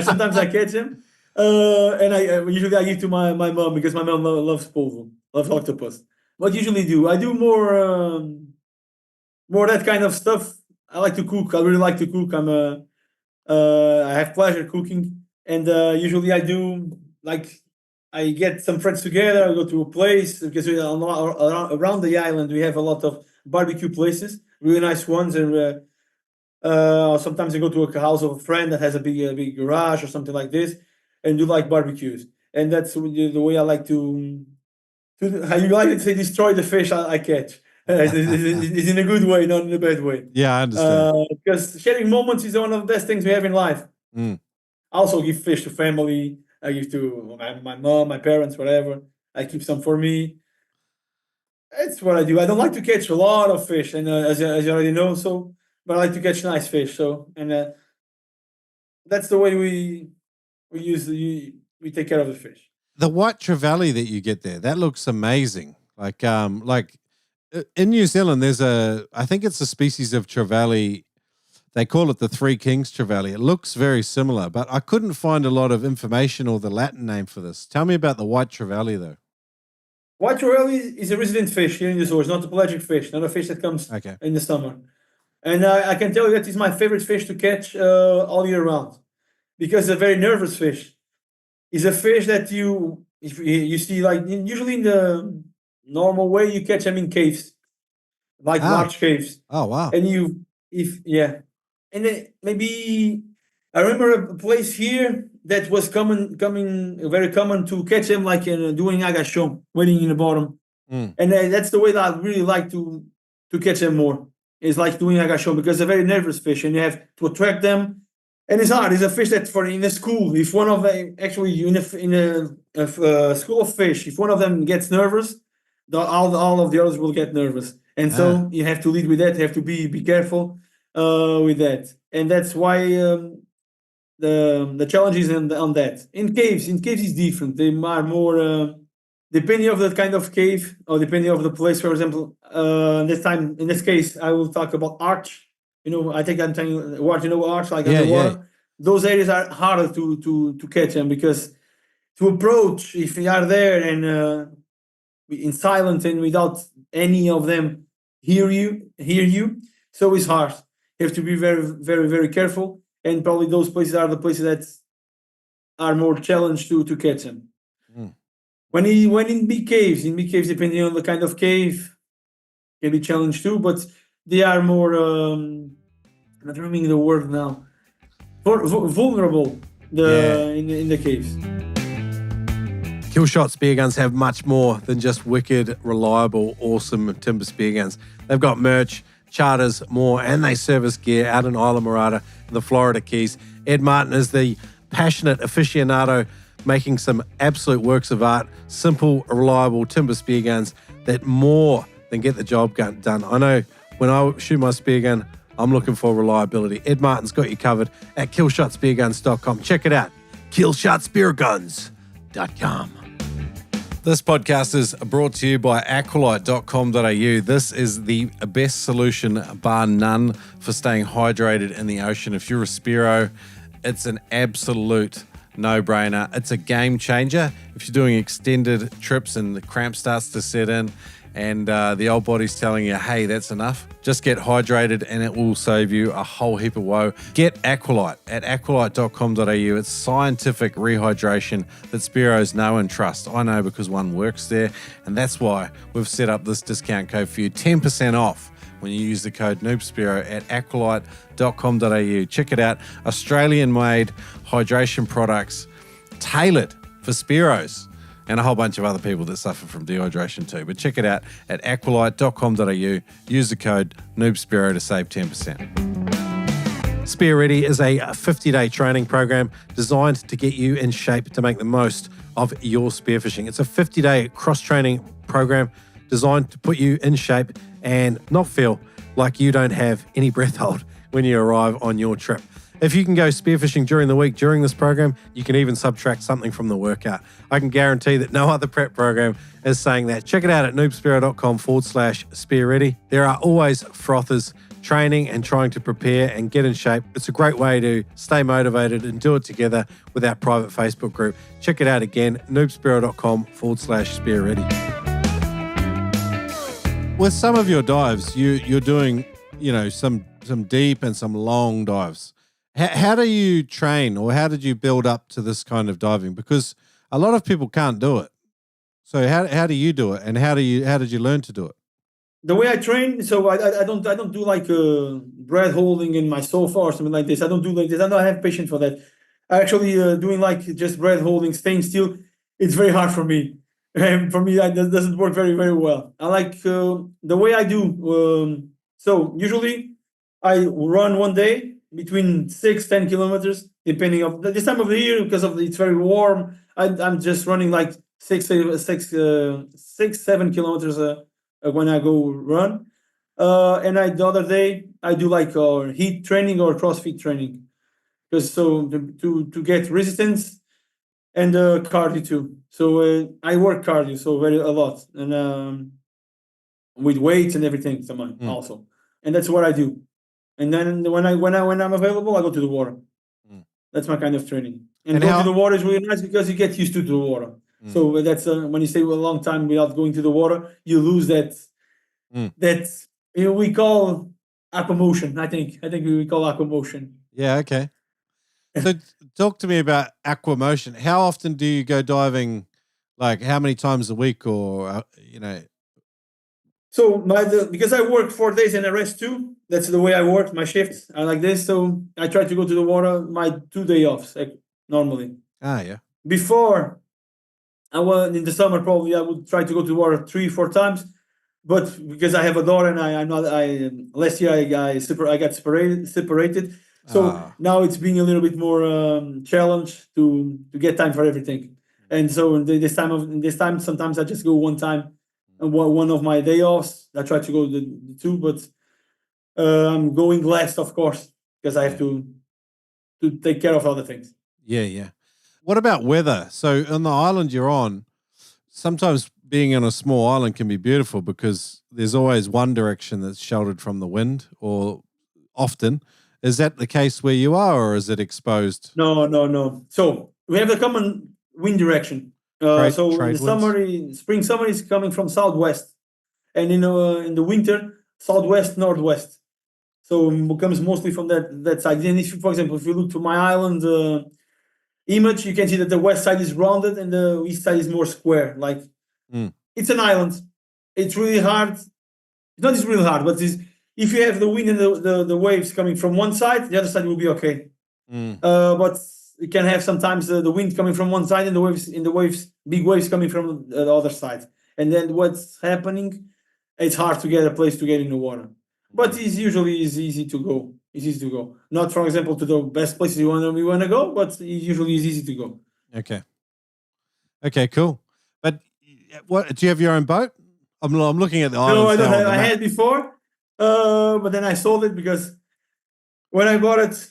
sometimes I catch them. And I usually give to my mom because my mom loves polvo, loves octopus. What usually do? I do more that kind of stuff. I like to cook. I really like to cook. I have pleasure cooking, and usually I do I get some friends together. I go to a place because around the island we have a lot of barbecue places, really nice ones, and sometimes I go to a house of a friend that has a big garage or something like this, and do barbecues. And that's the way I like to. How you like to say destroy the fish I catch. It's in a good way, not in a bad way. Yeah, I understand. Because sharing moments is one of the best things we have in life. I also give fish to family. I give to my mom, my parents, whatever. I keep some for me. That's what I do. I don't like to catch a lot of fish, and as you already know, but I like to catch nice fish. That's the way we take care of the fish. The white trevally that you get there, that looks amazing. Like in New Zealand, I think it's a species of trevally. They call it the Three Kings trevally. It looks very similar, but I couldn't find a lot of information or the Latin name for this. Tell me about the white trevally, though. White trevally is a resident fish here in the Azores, not a pelagic fish, not a fish that comes in the summer. And I can tell you that is my favorite fish to catch all year round, because it's a very nervous fish. It's a fish that you see usually in the normal way you catch them in caves, large caves. Oh wow! And and then maybe I remember a place here that was very common to catch them doing agachon, waiting in the bottom. And that's the way that I really like to catch them more. It's like doing agachon because they're very nervous fish and you have to attract them. And it's hard. It's a fish that in a school, if one of them actually in a school of fish, if one of them gets nervous, all of the others will get nervous. And so you have to lead with that. You have to be careful with that. And that's why the challenge is on that. In caves is different. They are more depending of the kind of cave or depending of the place. For example, in this case, I will talk about arch. I think I'm telling you what arch underwater. Yeah. Those areas are harder to catch them because to approach if we are there and in silence and without any of them hear you, so it's hard. You have to be very, very, very careful, and probably those places are the places that are more challenged to catch them. When in big caves, depending on the kind of cave, can be challenged too, but they are more. I'm not remembering the word now. Vulnerable in the caves. Killshot spearguns have much more than just wicked, reliable, awesome timber spearguns. They've got merch, charters, more, and they service gear out in Isla Morada and the Florida Keys. Ed Martin is the passionate aficionado making some absolute works of art, simple, reliable timber spearguns that more than get the job done. I know when I shoot my speargun, I'm looking for reliability. Ed Martin's got you covered at killshotspearguns.com. Check it out, killshotspearguns.com. This podcast is brought to you by aqualite.com.au. This is the best solution, bar none, for staying hydrated in the ocean. If you're a Spearo, it's an absolute no-brainer. It's a game changer. If you're doing extended trips and the cramp starts to set in and the old body's telling you, hey, that's enough, just get hydrated and it will save you a whole heap of woe. Get Aqualite at aqualite.com.au. It's scientific rehydration that Spearos know and trust. I know because one works there, and that's why we've set up this discount code for you, 10% off when you use the code NoobSpearo at aqualite.com.au. Check it out. Australian-made hydration products tailored for Spearos and a whole bunch of other people that suffer from dehydration too. But check it out at aqualite.com.au. Use the code NoobSpearo to save 10%. Spear Ready is a 50-day training program designed to get you in shape to make the most of your spearfishing. It's a 50-day cross-training program designed to put you in shape and not feel like you don't have any breath hold when you arrive on your trip. If you can go spearfishing during the week during this program, you can even subtract something from the workout. I can guarantee that no other prep program is saying that. Check it out at noobspearo.com/spearready. There are always frothers training and trying to prepare and get in shape. It's a great way to stay motivated and do it together with our private Facebook group. Check it out again, noobspearo.com/spearready. With some of your dives, you're doing, some deep and some long dives. How do you train, or how did you build up to this kind of diving? Because a lot of people can't do it. So how do you do it, and how did you learn to do it? The way I train, so I don't do like breath holding in my sofa or something like this. I don't do like this. I don't have patience for that. I actually doing like just breath holding, staying still. It's very hard for me. And for me, that doesn't work very, very well. I like the way I do. So usually I run one day between 6-10 kilometers, depending on this time of the year, because it's very warm. I'm just running like 6-7 kilometers when I go run. And the other day I do like heat training or CrossFit training, because to get resistance and cardio too. So I work cardio a lot, and with weights and everything also, and that's what I do. And then when I'm available, I go to the water. That's my kind of training. And going to the water is really nice because you get used to the water. So that's when you stay a long time without going to the water, you lose that. That we call aquamotion. I think we call aquamotion. Yeah. Okay. So talk to me about aquamotion. How often do you go diving? Like how many times a week, or So because I work 4 days and I rest 2, that's the way I work my shifts. I like this, so I try to go to the water my 2 day offs normally. Yeah. Before I was in the summer, probably I would try to go to the water 3-4 times, but because I have a daughter and last year I got separated. So now it's being a little bit more challenge to get time for everything. And so this time sometimes I just go one time. And one of my day offs, I try to go the 2, but I'm going less, of course, because I have to take care of other things. Yeah. What about weather? So on the island you're on, sometimes being on a small island can be beautiful because there's always one direction that's sheltered from the wind, or often. Is that the case where you are, or is it exposed? No. So we have the common wind direction. So in the spring, summer is coming from southwest, and in the winter, southwest, northwest. So it comes mostly from that side. And for example, if you look to my island image, you can see that the west side is rounded and the east side is more square. Like it's an island. It's really hard. It's really hard, but if you have the wind and the waves coming from one side, the other side will be okay. But you can have sometimes the wind coming from one side and the waves, big waves coming from the other side. And then what's happening? It's hard to get a place to get in the water. But it's usually easy to go. It's easy to go. Not, for example, to the best places we want to go, but it usually is easy to go. Okay, cool. But what do you have your own boat? I'm looking at the island. No, I don't have. I had before, but then I sold it because when I bought it,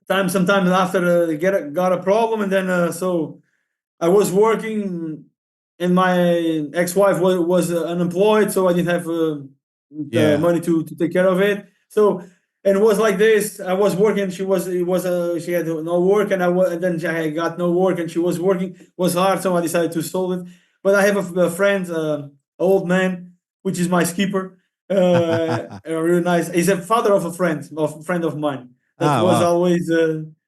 sometimes after got a problem, and then so I was working my ex-wife was unemployed, so I didn't have the money to take care of it. So, and it was like this. I was working. She had no work, and then I got no work, and she was working. It was hard, so I decided to solve it. But I have a friend, old man, which is my skipper. Really nice. He's a father of a friend of mine that was always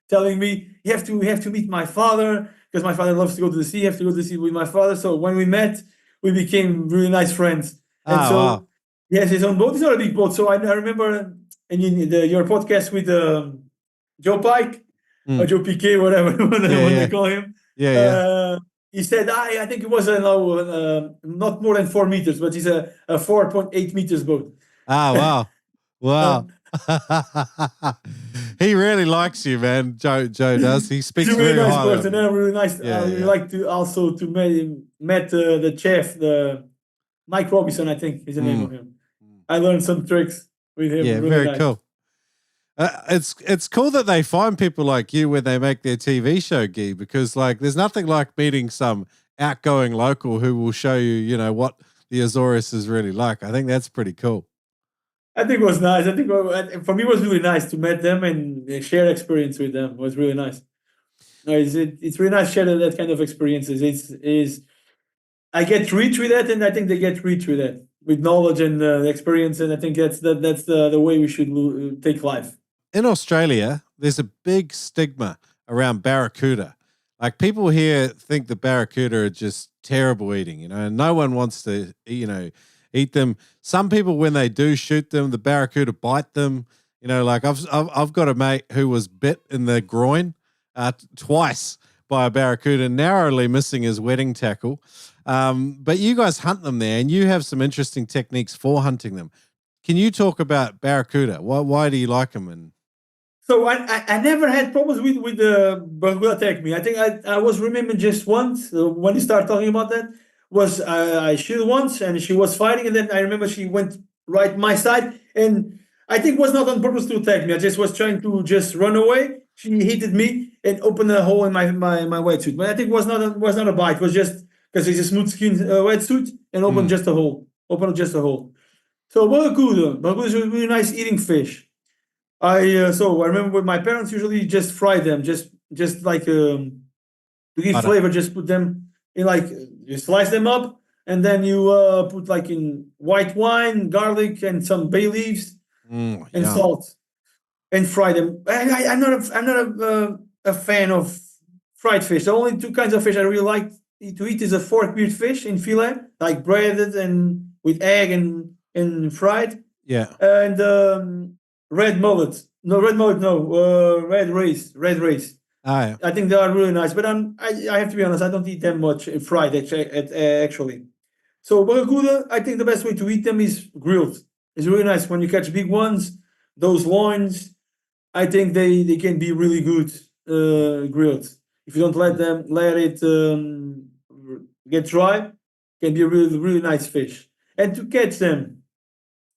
telling me, you have to meet my father, because my father loves to go to the sea. You have to go to the sea with my father. So when we met, we became really nice friends. And he has his own boat. It's not a big boat. So I remember your podcast with Joe Pike, or Joe Piquet, whatever they call him. He said, I think it was not more than 4 meters, but it's a 4.8 meters boat. Wow. He really likes you, man. Joe does. He speaks He's a really very nice highly. person. Really nice. I really like to also to met the chef, the Mike Robinson, I think is the name of him. I learned some tricks with him. Yeah, really very nice. cool. It's cool that they find people like you when they make their TV show, Guy, because like there's nothing like meeting some outgoing local who will show you, what the Azores is really like. I think that's pretty cool. I think it was nice. I think for me it was really nice to meet them and share experience with them. It was really nice. It's really nice to share that kind of experiences. I get rich with that, and I think they get rich with that, with knowledge and experience. And I think that's the way we should take life. In Australia, there's a big stigma around barracuda. Like people here think the barracuda are just terrible eating, and no one wants to, eat them. Some people, when they do shoot them, the barracuda bite them. Like I've got a mate who was bit in the groin twice by a barracuda, narrowly missing his wedding tackle. But you guys hunt them there, and you have some interesting techniques for hunting them. Can you talk about barracuda? Why do you like them? And so I never had problems with the barracuda attack me. I think I was remembering just once when you start talking about that. Was I shot once and she was fighting, and then I remember she went right my side, and I think it was not on purpose to attack me. I just was trying to just run away. She hit me and opened a hole in my wetsuit. But I think it was not a bite. It was just because it's a smooth skin wetsuit and opened just a hole. So barracuda is a really nice eating fish. I remember with my parents usually just fry them, just like to give flavor. Just put them in you slice them up, and then you put in white wine, garlic, and some bay leaves and salt, and fry them. I'm not a fan of fried fish. The only two kinds of fish I really like to eat is a fork-eared fish in fillet, like breaded and with egg and fried. Yeah. And red mullet. No, red race. I think they are really nice, but I have to be honest, I don't eat them much fried actually. So barracuda, I think the best way to eat them is grilled. It's really nice when you catch big ones. Those loins, I think they can be really good grilled. If you don't let it get dry, can be a really really nice fish. And to catch them,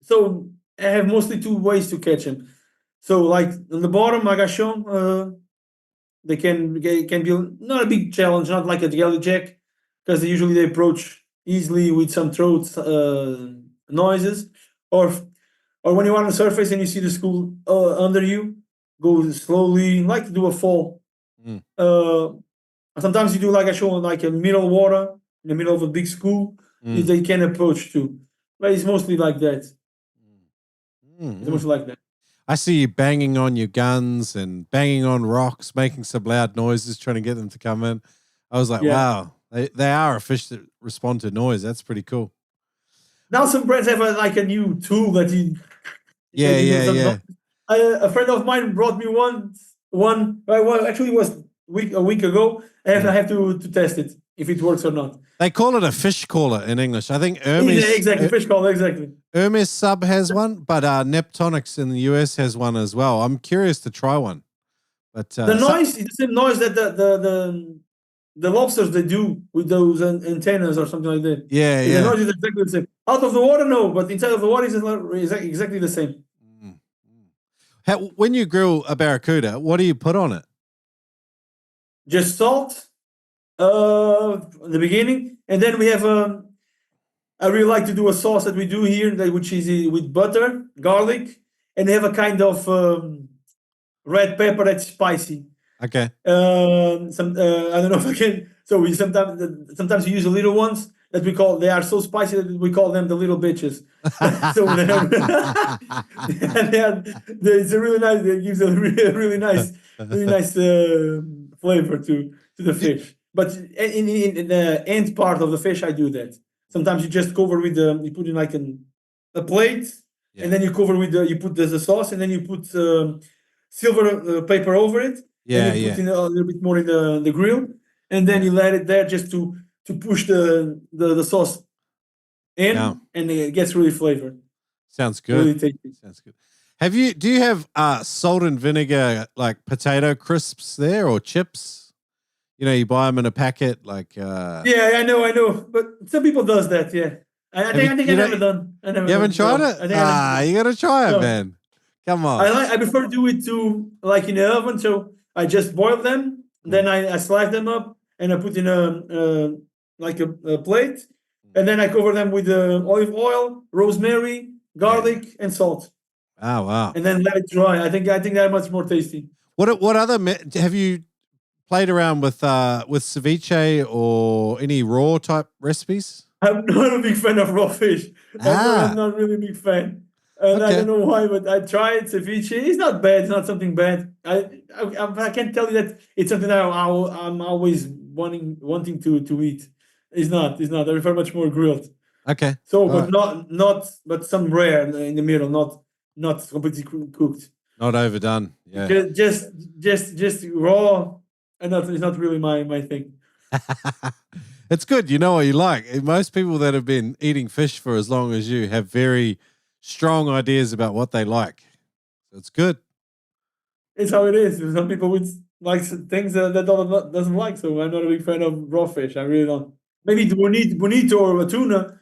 so I have mostly two ways to catch them. So like on the bottom, like I shown. They can be not a big challenge, not like a jellyjack, because usually they approach easily with some throat noises, or when you're on the surface and you see the school under you, go slowly, like to do a fall. Sometimes you do like I show, like a middle water in the middle of a big school, they can approach too, but it's mostly like that. It's mostly like that. I see you banging on your guns and banging on rocks, making some loud noises, trying to get them to come in. I was like, wow, they are a fish that respond to noise. That's pretty cool. Now some brands have a new tool that you. Yeah. A friend of mine brought me one. Well, actually, it was a week ago. I have to test it if it works or not. They call it a fish caller in English. I think Hermes. Exactly, fish caller, exactly. Hermes Sub has one, but Neptonics in the US has one as well. I'm curious to try one. But the noise is the same noise that the lobsters they do with those antennas or something like that. Yeah. The noise is exactly the same. Out of the water, no, but inside of the water is exactly the same. When you grill a barracuda, what do you put on it? Just salt, the beginning, and then we have I really like to do a sauce that we do here, which is with butter, garlic, and they have a kind of red pepper that's spicy. Okay. I don't know if I can. So we sometimes we use the little ones that we call. They are so spicy that we call them the little bitches. So it's a really nice. It gives a really nice flavor to the fish. But in the end part of the fish, I do that. Sometimes you just cover with you put in like a plate, and then you cover with you put the sauce, and then you put silver paper over it. Yeah, and you put in a little bit more in the grill, and then you let it there just to push the sauce in, and it gets really flavored. Sounds good. Really tasty. Sounds good. Do you have salt and vinegar like potato crisps there or chips? You know, you buy them in a packet like. Yeah, I know, but some people does that. Yeah, I think I've never done. You haven't tried it? You gotta try it, man. Come on. I prefer to do it like in the oven. So I just boil them, then I slice them up, and I put in a plate, and then I cover them with olive oil, rosemary, garlic, and salt. Oh wow! And then let it dry. I think they're much more tasty. What other have you played around with ceviche or any raw type recipes? I'm not a big fan of raw fish. I'm not really a big fan. And I don't know why, but I tried ceviche. It's not bad. It's not something bad. I can't tell you that it's something that I'm always wanting to eat. It's not. I prefer much more grilled. Okay. So, but but some rare in the middle, not completely cooked. Not overdone. Yeah. Just raw, and it's not really my thing. It's good. You know what you like. Most people that have been eating fish for as long as you have very strong ideas about what they like. So it's good. It's how it is. Some people would like things that doesn't like. So I'm not a big fan of raw fish. I really don't. Maybe bonito or a tuna.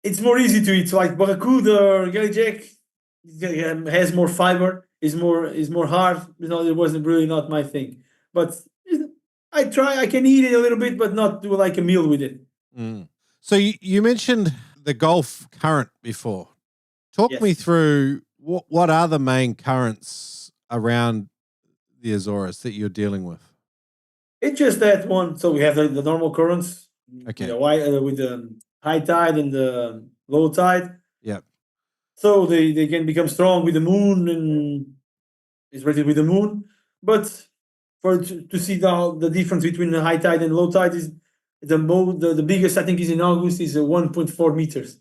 It's more easy to eat. So like barracuda or jellyjack has more fiber. Is more hard. It wasn't really not my thing. But I can eat it a little bit, but not do like a meal with it. So you mentioned the Gulf current before. Talk me through what are the main currents around the Azores that you're dealing with? It's just that one. So we have the normal currents. Okay. With the high tide and the low tide. Yeah. So they can become strong with the moon and it's rated with the moon. But to see the difference between the high tide and low tide is the biggest I think is in August is 1.4 meters.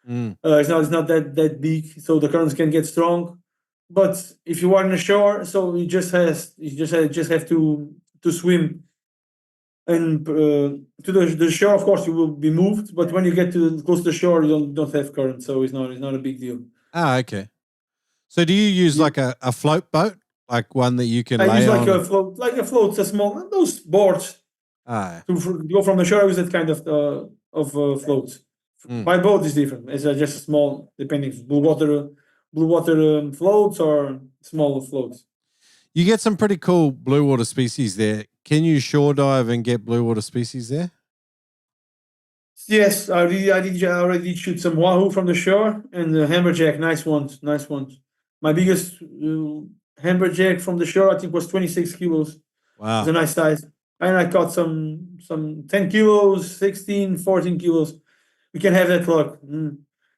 It's not that big, so the currents can get strong. But if you are on the shore, so you just have to swim and to the shore. Of course, you will be moved, but when you get close to the shore, you don't have current, so it's not a big deal. Okay. So do you use like a float boat, like one that you can lay use on? Like a float, a small those boards. To go from the shore, I use that kind of floats. My boat is different. It's just a small, depending if blue water floats or small floats. You get some pretty cool blue water species there. Can you shore dive and get blue water species there? Yes, I already shoot some wahoo from the shore and the amberjack. Nice ones. My biggest amberjack from the shore, I think, was 26 kilos. Wow, it's a nice size. And I caught some 10 kilos, 16, 14 kilos. We can have that luck.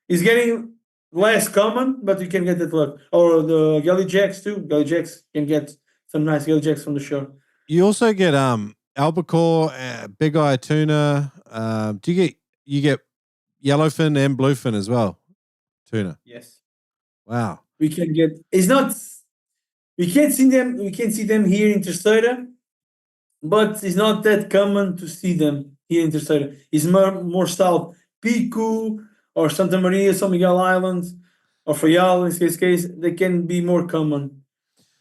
It's getting less common, but you can get that luck. Or the galleyjacks too. Galleyjacks can get some nice galleyjacks from the shore. You also get albacore, big eye tuna. Do you get yellowfin and bluefin as well? Tuna. Yes. Wow. We can get. It's not. We can't see them. We can see them here in Terceira, but it's not that common to see them here in Terceira. It's more south. Pico or Santa Maria, São Miguel Islands, or Fayal in this case, they can be more common.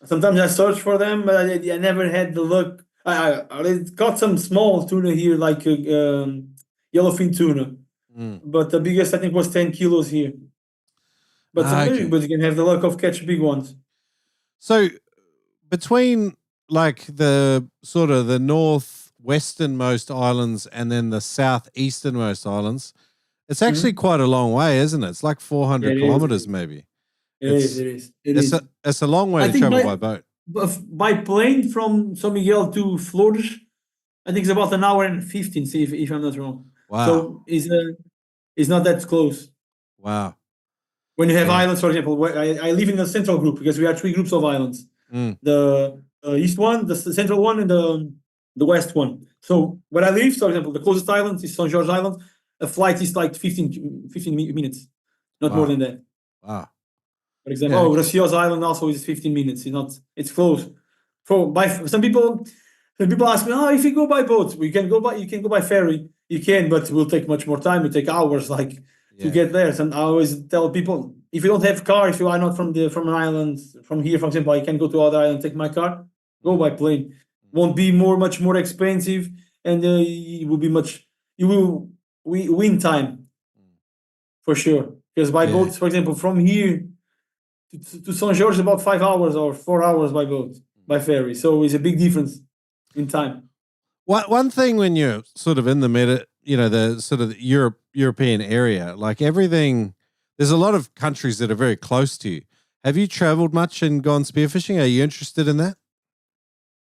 Sometimes I search for them, but I never had the luck. I caught some small tuna here, like yellowfin tuna, but the biggest I think was 10 kilos here. But but you can have the luck of catch big ones. So between like the sort of the north westernmost islands and then the southeasternmost islands, it's actually quite a long way, isn't it? It's like 400 kilometers, maybe. It is. It's a long way to travel by boat. By plane from São Miguel to Flores, I think it's about an hour and 15, if I'm not wrong. Wow. So it's not that close. Wow. When you have islands, for example, I live in the central group because we are 3 groups of islands. The east one, the central one, and the west one. So where I live, for example, the closest island is São Jorge Island. A flight is like 15 minutes, not more than that. Wow. For example, Graciosa Island also is 15 minutes. It's close. Some people ask me, if you go by boat, you can go by ferry. You can, but it will take much more time. It take hours, to get there. So I always tell people, if you don't have a car, if you are not from an island, from here, for example, I can go to other island, take my car, go by plane. Won't be much more expensive, and it will be we win time for sure. Because by boat, for example, from here to São Jorge, about 5 hours or 4 hours by boat, by ferry. So it's a big difference in time. One thing when you're sort of in the the sort of European area, like everything, there's a lot of countries that are very close to you. Have you traveled much and gone spearfishing? Are you interested in that?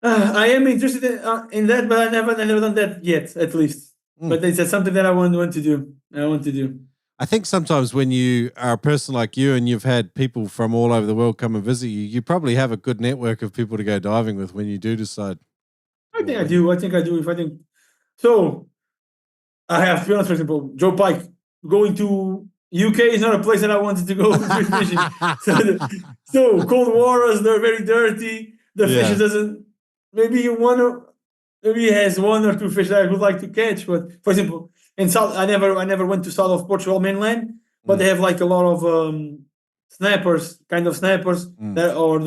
I am interested in that, but I never done that yet, at least. But it's something that I want to do. I think sometimes when you are a person like you and you've had people from all over the world come and visit you, you probably have a good network of people to go diving with when you do decide. I think I do. So, I have to be honest, for example, Joe Pike, going to UK is not a place that I wanted to go fishing. So cold waters, they're very dirty. The fish doesn't, maybe he has 1 or 2 fish that I would like to catch. But for example, in South, I never went to south of Portugal mainland, but they have like a lot of snappers, that, or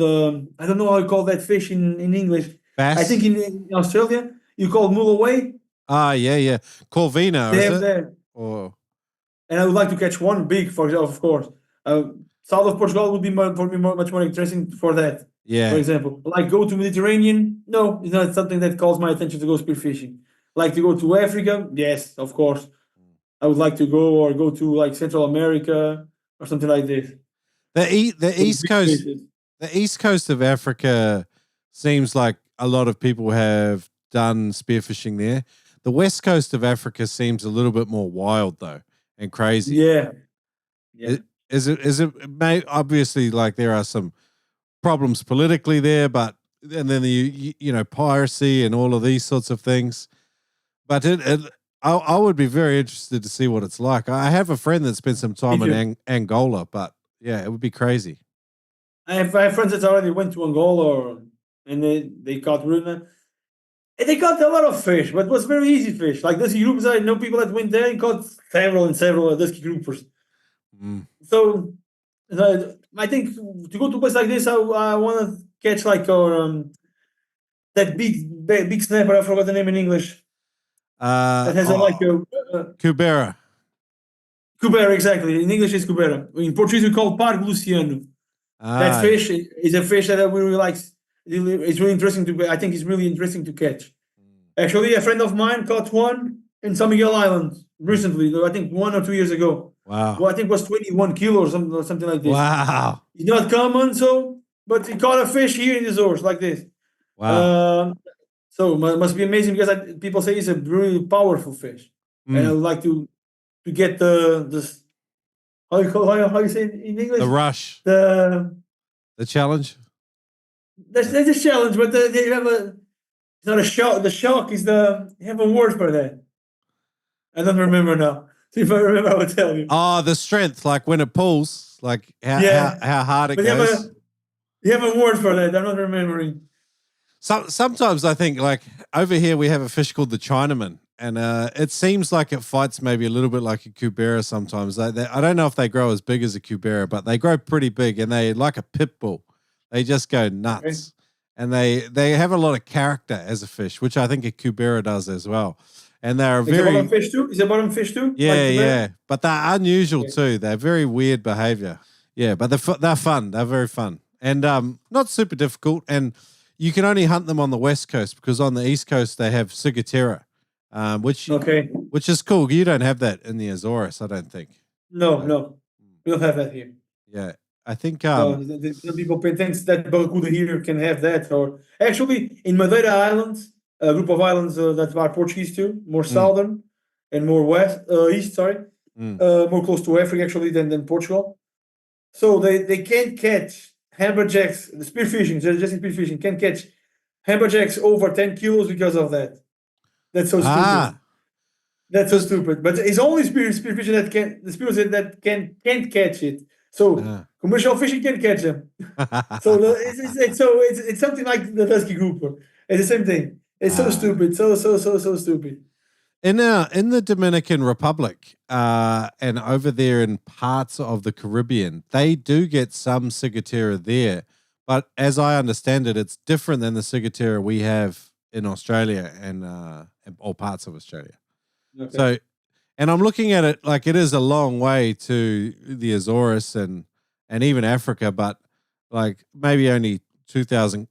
I don't know how you call that fish in English. Bass? I think in Australia you call mulloway. Yeah. Corvina, They is have it? that. Or And I would like to catch one big, of course. South of Portugal would be much more interesting for that. Yeah. For example, like go to Mediterranean. No, it's not something that calls my attention to go spearfishing. Like to go to Africa. Yes, of course. I would like to go to like Central America or something like this. The east coast of Africa seems like a lot of people have done spearfishing there. The west coast of Africa seems a little bit more wild though and crazy. Yeah. Is it obviously like there are some problems politically there, but and then you piracy and all of these sorts of things. But I would be very interested to see what it's like. I have a friend that spent some time in Angola, but yeah, it would be crazy. I have friends that already went to Angola and they caught Runa. And they caught a lot of fish, but it was very easy fish. Like Dusky Groupers, I know people that went there and caught several Dusky Groupers. So I think to go to a place like this, I want to catch like that big snapper. I forgot the name in English. That has Cubera. Cubera, exactly. In English, it's Cubera. In Portuguese, we call Pargo Luciano. That fish is a fish that we really like. It's really interesting I think it's really interesting to catch. Actually, a friend of mine caught one in São Miguel Island recently. I think 1 or 2 years ago. Wow. Well, I think it was 21 kilos or something like this. Wow. It's not common, but he caught a fish here in the Azores like this. Wow. So it must be amazing because people say it's a really powerful fish. And I would like to get the how you say it in English? The rush. The challenge. There's a challenge, but they have it's not a shock. The shock is you have a word for that. I don't remember now. So if I remember, I will tell you. Oh, the strength, like when it pulls, like how hard it goes. You have a word for that. I'm not remembering. Sometimes I think like over here we have a fish called the Chinaman, and it seems like it fights maybe a little bit like a Cubera sometimes. I don't know if they grow as big as a Cubera, but they grow pretty big, and they like a pit bull. They just go nuts, and they have a lot of character as a fish, which I think a Cubera does as well. And they're Is it bottom fish too? Is it bottom fish too? Yeah. But they're unusual too. They're very weird behavior. Yeah, but they're fun. They're very fun, and not super difficult. And you can only hunt them on the west coast because on the east coast they have Ciguatera, which is cool. You don't have that in the Azores, I don't think. No, we don't have that here. Yeah, I think some people think that Barracuda here can have that, or actually in Madeira Islands, a group of islands that are Portuguese too, more southern and more east, more close to Africa actually than Portugal. So they can't catch amberjacks. The spearfishing, just in spearfishing, can catch amberjacks over 10 kilos because of that. That's so stupid. That's so stupid. But it's only spearfishing that can't catch it. So commercial fishing can catch them. So it's something like the Dusky Groper. It's the same thing. It's so stupid. So stupid. In the Dominican Republic and over there in parts of the Caribbean, they do get some Ciguatera there. But as I understand it, it's different than the Ciguatera we have in Australia and all parts of Australia. Okay. So, and I'm looking at it like it is a long way to the Azores and even Africa, but like maybe only 2,000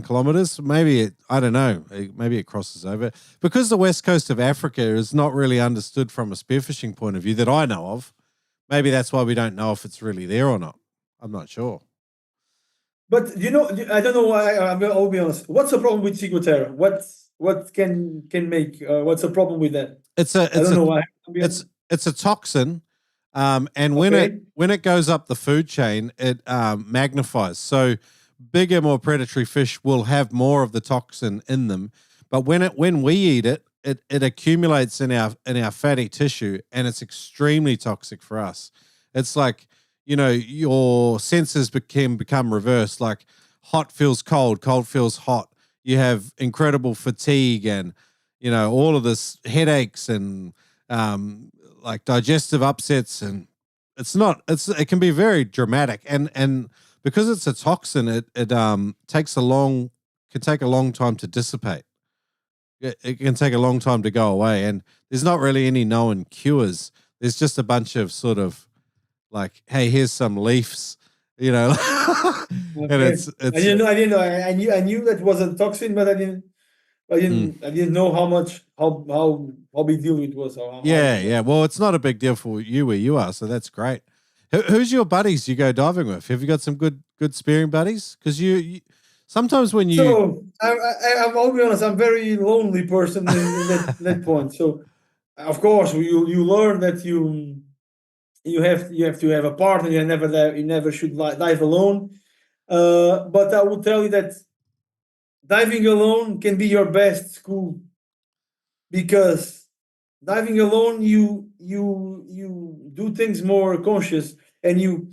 kilometers. Maybe I don't know. Maybe it crosses over because the west coast of Africa is not really understood from a spearfishing point of view that I know of. Maybe that's why we don't know if it's really there or not. I'm not sure. But I don't know why. I'll be honest. What's the problem with Ciguatera? What can make? What's the problem with that? I don't know why. It's a toxin, and when it goes up the food chain, it magnifies. So bigger, more predatory fish will have more of the toxin in them. But when we eat it, it accumulates in our fatty tissue, and it's extremely toxic for us. It's like, your senses can become reversed. Like hot feels cold, cold feels hot. You have incredible fatigue and, all of this headaches and like digestive upsets. And it can be very dramatic. And because it's a toxin, it takes a long time to dissipate. It can take a long time to go away. And there's not really any known cures. There's just a bunch of sort of like, hey, here's some leaves, And it's I didn't know. I knew that was a toxin, but I didn't know how big deal it was. Yeah. Well, it's not a big deal for you where you are, so that's great. Who's your buddies you go diving with? Have you got some good spearing buddies? Because you sometimes when you. So I'll be honest, I'm a very lonely person in that point. So of course you learn that you have to have a partner. You never should dive alone. But I will tell you that diving alone can be your best school, because diving alone you do things more conscious, and you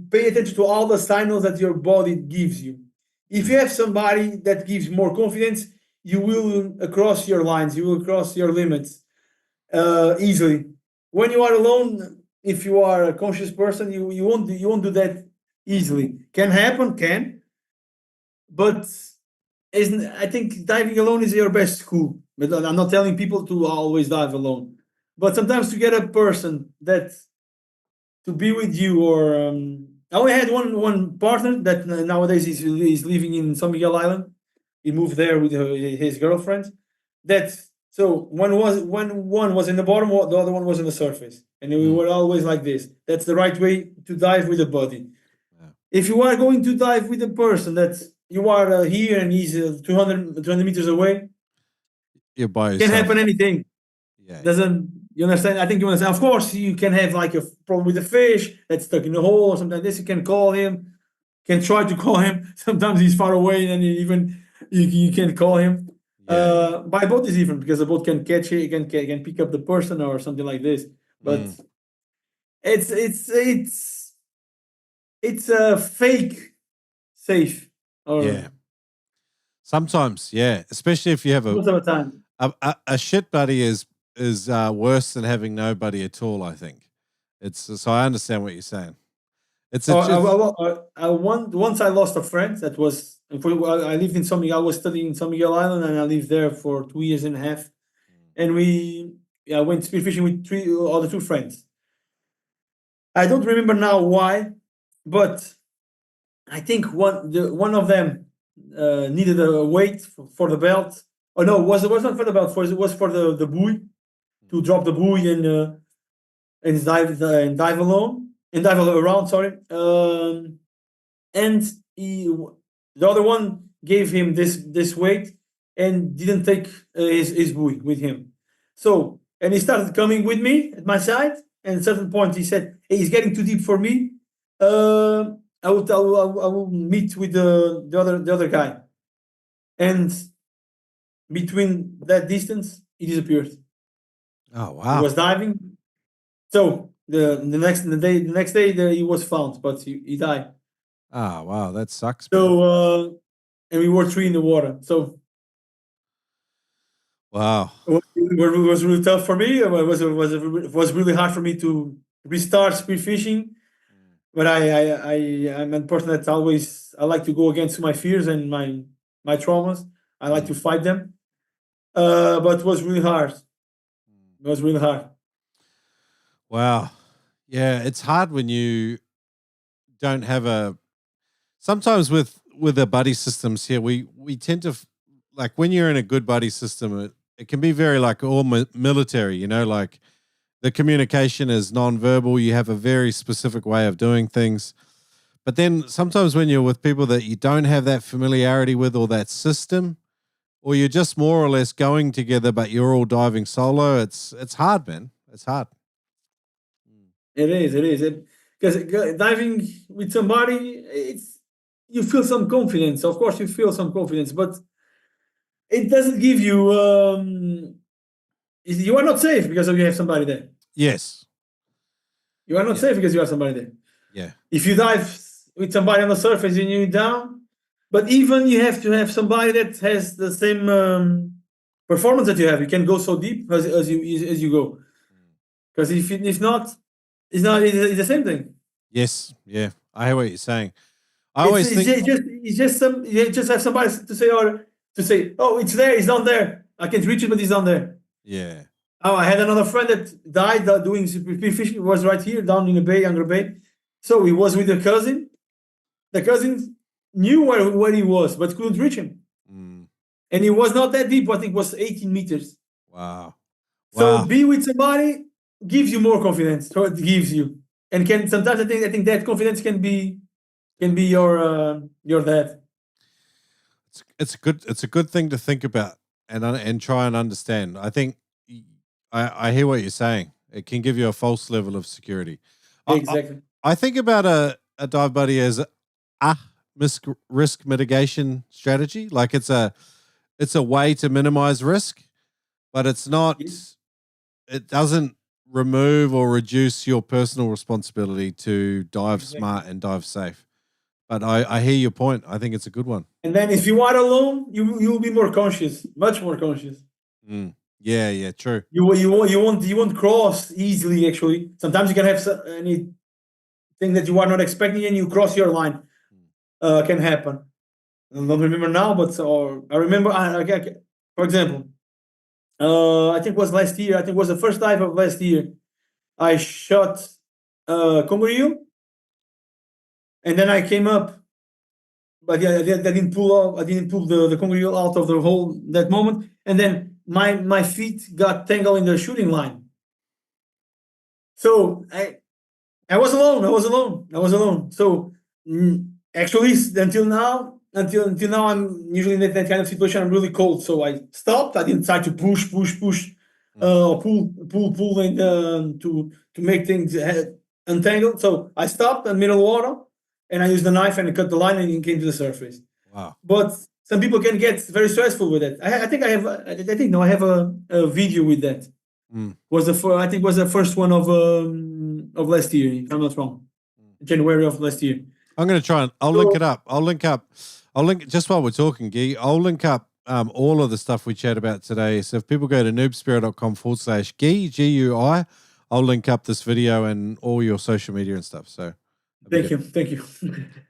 pay attention to all the signals that your body gives you. If you have somebody that gives more confidence, you will cross your lines, you will cross your limits easily. When you are alone, if you are a conscious person, you won't do that easily. Can happen, but I think diving alone is your best school. But I'm not telling people to always dive alone, but sometimes to get a person that to be with you, or I only had one partner that nowadays is living in San Miguel Island. He moved there with his girlfriend. So one was in the bottom, the other one was on the surface, and we were always like this. That's the right way to dive with a buddy. Yeah. If you are going to dive with a person that you are here and he's 200 meters away, you're by yourself. Can happen anything. Yeah. You understand? I think you understand. Of course, you can have like a problem with a fish that's stuck in the hole or something like this. You can call him, can try to call him. Sometimes he's far away, and you can't call him. Yeah. By boat is different because the boat can catch it, can pick up the person or something like this. But it's a fake safe. Yeah. Sometimes, yeah. Especially if you have most of the time. A shit buddy is worse than having no buddy at all, I think. So I understand what you're saying. Once I lost a friend. That was, I lived in San Miguel. I was studying in San Miguel Island, and I lived there for 2 years and a half. And I went spearfishing with 2 friends. I don't remember now why, but I think one of them needed a weight for the belt. Oh no, it was not for the belt. It was for the buoy, to drop the buoy and dive alone and dive around. Sorry, and the other one gave him this weight and didn't take his buoy with him. So, and he started coming with me at my side. And at a certain point, he said, "Hey, he's getting too deep for me. I will meet with the other guy." And between that distance, he disappeared. Oh wow! He was diving. So the next day he was found, but he died. Oh wow, that sucks. Man. So and we were 3 in the water. So wow, it was really tough for me. It was really hard for me to restart spearfishing. But I'm a person that I like to go against my fears and my traumas. I like to fight them. But it was really hard. It was really hard. Wow. Yeah, it's hard when you don't have a. Sometimes with the buddy systems here, we tend to like when you're in a good buddy system, it can be very like all military. You know, like the communication is nonverbal. You have a very specific way of doing things. But then sometimes when you're with people that you don't have that familiarity with or that system, or you're just more or less going together, but you're all diving solo, it's hard, man. It's hard. It is. Because diving with somebody, you feel some confidence. Of course, you feel some confidence, but it doesn't give you. You are not safe because you have somebody there. Yes. You are not safe because you have somebody there. Yeah. If you dive with somebody on the surface and you're down, but even you have to have somebody that has the same performance that you have. You can go so deep as you go. Because if not, it's the same thing. Yes. Yeah. I hear what you're saying. You just have somebody to say, oh, it's there, it's down there. I can't reach it, but it's down there. Yeah. Oh, I had another friend that died doing spearfishing. It was right here down in the bay, Younger Bay. So he was with a cousin. The cousin knew where he was, but couldn't reach him. And he was not that deep. I think it was 18 meters. Wow. So be with somebody gives you more confidence. So it gives you, and can sometimes I think that confidence can be your dad. It's a good thing to think about and try and understand. I think I hear what you're saying. It can give you a false level of security. Exactly. I think about a dive buddy as a risk mitigation strategy. Like it's a way to minimize risk, but it's not. It doesn't remove or reduce your personal responsibility to dive smart and dive safe. But I hear your point. I think it's a good one. And then if you are alone, you will be more conscious, much more conscious. Yeah, true. You won't cross easily. Actually, sometimes you can have anything that you are not expecting, and you cross your line. Can happen. I don't remember now, but I remember. For example, I think it was last year. I think it was the first dive of last year. I shot Conger Eel, and then I came up, but yeah, I didn't pull off. I didn't pull the Conger Eel out of the hole that moment, and then my feet got tangled in the shooting line. So I was alone. So actually, until now, I'm usually in that kind of situation. I'm really cold, so I stopped. I didn't try to push, pull, and to make things untangled. So I stopped in middle water, and I used the knife and cut the line, and it came to the surface. Wow! But some people can get very stressful with it. I think I have a video with that. I think was the first one of last year, if I'm not wrong, January of last year. I'm going to try and I'll link it up. I'll link just while we're talking, Guy. I'll link up all of the stuff we chat about today. So if people go to noobspearo.com/Guy, GUI, I'll link up this video and all your social media and stuff. So thank you.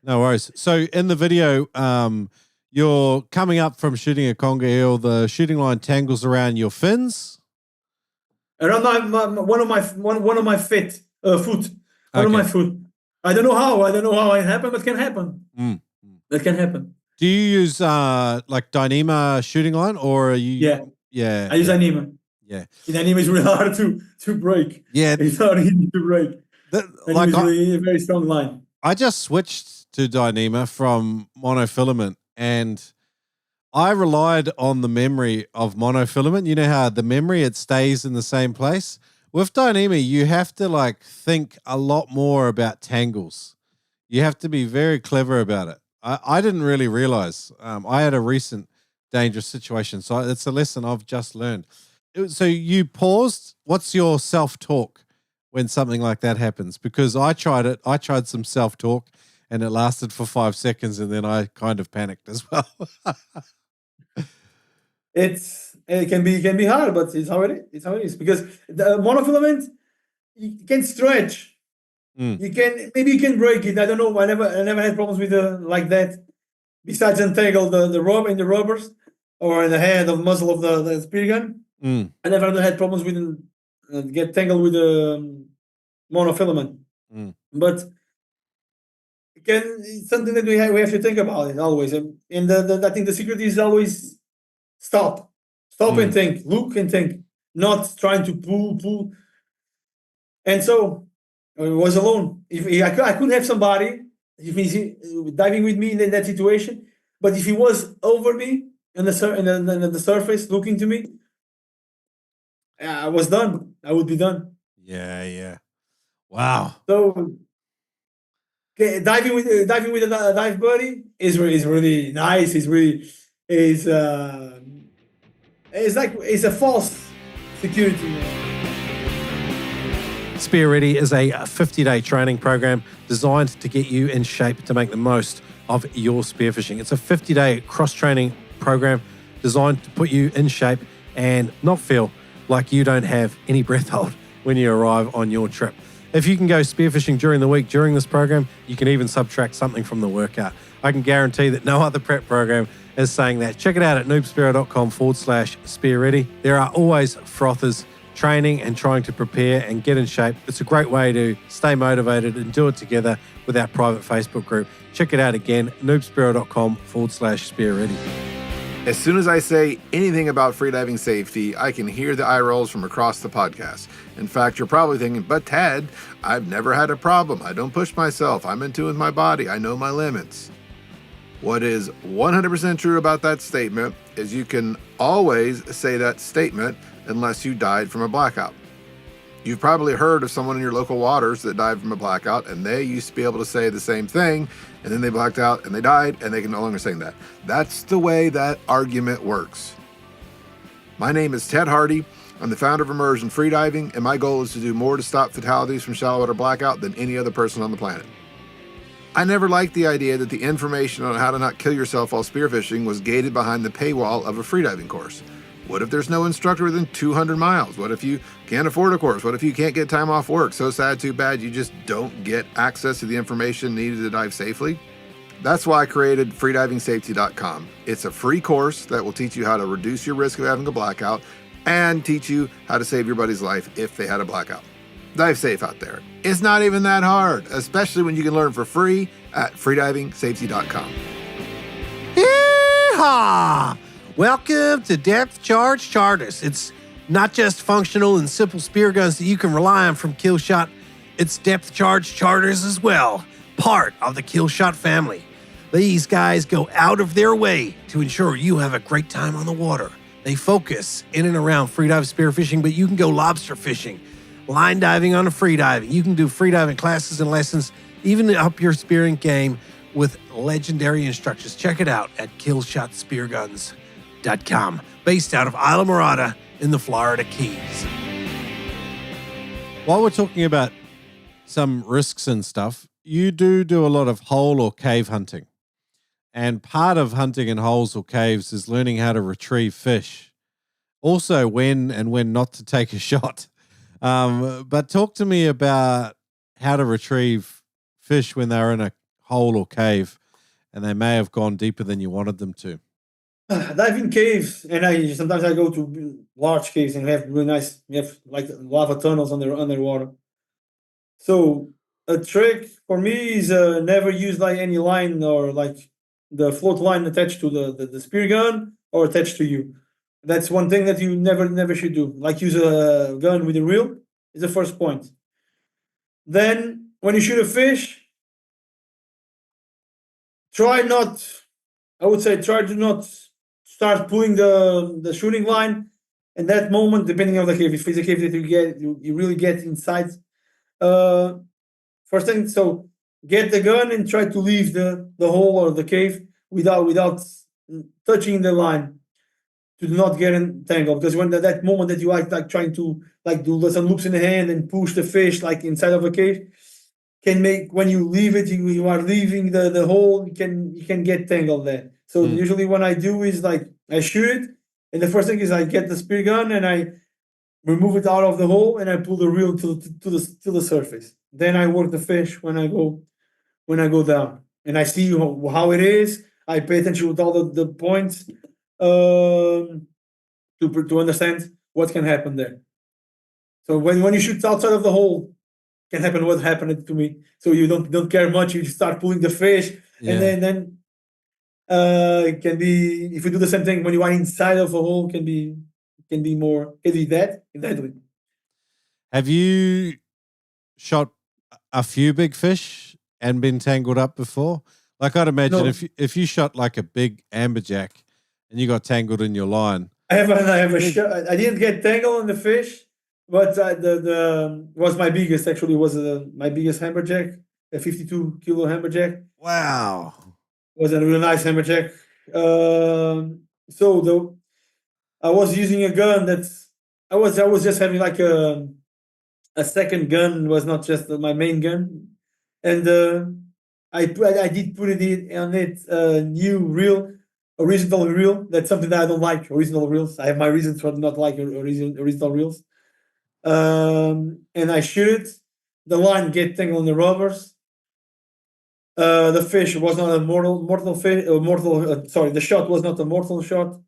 No worries. So in the video, you're coming up from shooting a conger eel. The shooting line tangles around your fins. Around one of my foot. One of my foot. I don't know how it happened, but it can happen. That can happen. Do you use like Dyneema shooting line, or are you? Yeah. Yeah. I use Dyneema. Yeah. Dyneema is really hard to break. Yeah. It's not easy to break. Dyneema is really a very strong line. I just switched to Dyneema from monofilament, and I relied on the memory of monofilament. You know how the memory, it stays in the same place? With Dyneema, you have to like think a lot more about tangles. You have to be very clever about it. I didn't really realize. I had a recent dangerous situation, so it's a lesson I've just learned. So you paused. What's your self-talk when something like that happens? Because I tried it. I tried some self-talk, and it lasted for 5 seconds, and then I kind of panicked as well. It can be hard, but it's how it is. It's how it is, because the monofilament, you can stretch. You can break it. I don't know. I never had problems with like that. Besides untangle the rope and the rubbers, or in the head of muzzle of the spear gun. I never had problems with get tangled with the monofilament. But it's something that we have to think about it always. And I think the secret is always stop and think, look and think, not trying to pull. And so I was alone. If I could have somebody if he's diving with me in that situation, but if he was over me on the surface looking to me, I was done. I would be done. Yeah. Wow. So diving with a dive buddy is really nice. It's a false security. Spear Ready is a 50-day training program designed to get you in shape to make the most of your spearfishing. It's a 50-day cross-training program designed to put you in shape and not feel like you don't have any breath hold when you arrive on your trip. If you can go spearfishing during the week during this program, you can even subtract something from the workout. I can guarantee that no other prep program is saying that. Check it out at noobspearo.com/spear ready. There are always frothers training and trying to prepare and get in shape. It's a great way to stay motivated and do it together with our private Facebook group. Check it out again, noobspearo.com/spear ready. As soon as I say anything about freediving safety, I can hear the eye rolls from across the podcast. In fact, you're probably thinking, but Tad, I've never had a problem. I don't push myself. I'm in tune with my body. I know my limits. What is 100% true about that statement is you can always say that statement unless you died from a blackout. You've probably heard of someone in your local waters that died from a blackout, and they used to be able to say the same thing, and then they blacked out and they died, and they can no longer say that. That's the way that argument works. My name is Ted Hardy. I'm the founder of Immersion Freediving, and my goal is to do more to stop fatalities from shallow water blackout than any other person on the planet. I never liked the idea that the information on how to not kill yourself while spearfishing was gated behind the paywall of a freediving course. What if there's no instructor within 200 miles? What if you can't afford a course? What if you can't get time off work? So sad, too bad, you just don't get access to the information needed to dive safely? That's why I created freedivingsafety.com. It's a free course that will teach you how to reduce your risk of having a blackout and teach you how to save your buddy's life if they had a blackout. Dive safe out there. It's not even that hard, especially when you can learn for free at freedivingsafety.com. Yeehaw! Welcome to Depth Charge Charters. It's not just functional and simple spear guns that you can rely on from Killshot. It's Depth Charge Charters as well, part of the Killshot family. These guys go out of their way to ensure you have a great time on the water. They focus in and around freedive spearfishing, but you can go lobster fishing, line diving on a freediving. You can do freediving classes and lessons, even up your spearing game with legendary instructors. Check it out at KillshotSpearguns.com, based out of Isla Morada in the Florida Keys. While we're talking about some risks and stuff, you do a lot of hole or cave hunting. And part of hunting in holes or caves is learning how to retrieve fish. Also, when and when not to take a shot. But talk to me about how to retrieve fish when they're in a hole or cave and they may have gone deeper than you wanted them to. Dive in caves, and sometimes I go to large caves and have really nice, we have like lava tunnels underwater. So a trick for me is never use like any line or like the float line attached to the spear gun or attached to you. That's one thing that you never should do. Like use a gun with a reel is the first point. Then when you shoot a fish, try to not start pulling the shooting line. And that moment, depending on the cave, if it's a cave that you really get inside. First thing, so get the gun and try to leave the hole or the cave without touching the line to not get entangled. Because when that moment that you like trying to do some loops in the hand and push the fish like inside of a cave, can make when you leave it, you are leaving the hole. You can get tangled there. So usually what I do is like I shoot it, and the first thing is I get the spear gun and I remove it out of the hole and I pull the reel to the surface. Then I work the fish when I go down and I see how it is. I pay attention with all the points to understand what can happen there. So when you shoot outside of the hole, can happen what happened to me. So you don't care much. You just start pulling the fish, and then it can be if you do the same thing when you are inside of a hole can be deadly. Have you shot a few big fish and been tangled up before? Like I'd imagine if you shot like a big amberjack and you got tangled in your line. I have a shot. I didn't get tangled in the fish, but the was my biggest actually was my biggest amberjack, a 52 kilo amberjack. Wow, was a really nice amberjack. I was using a gun that I was just having like a second gun, was not just my main gun, and I did put it on it new reel, original reel. That's something that I don't like, original reels. I have my reasons for not liking original reels. And I shoot it. The line get tangled in the rubbers. The fish was not a mortal fish. The shot was not a mortal shot.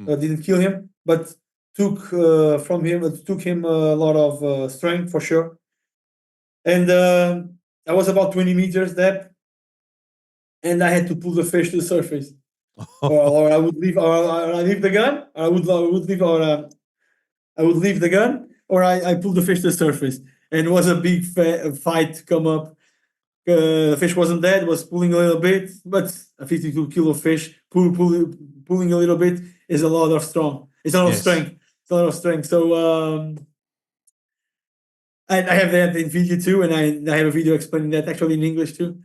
Didn't kill him, but took him a lot of strength for sure. And I was about 20 meters depth, and I had to pull the fish to the surface, or I would leave, or I leave the gun. I would leave the gun, or I pulled the fish to the surface, and it was a big fight to come up. The fish wasn't dead; was pulling a little bit, but a 52 kilo fish pulling a little bit is a lot of strong. It's a lot of strength. It's a lot of strength. So I have that in video too, and I have a video explaining that actually in English too.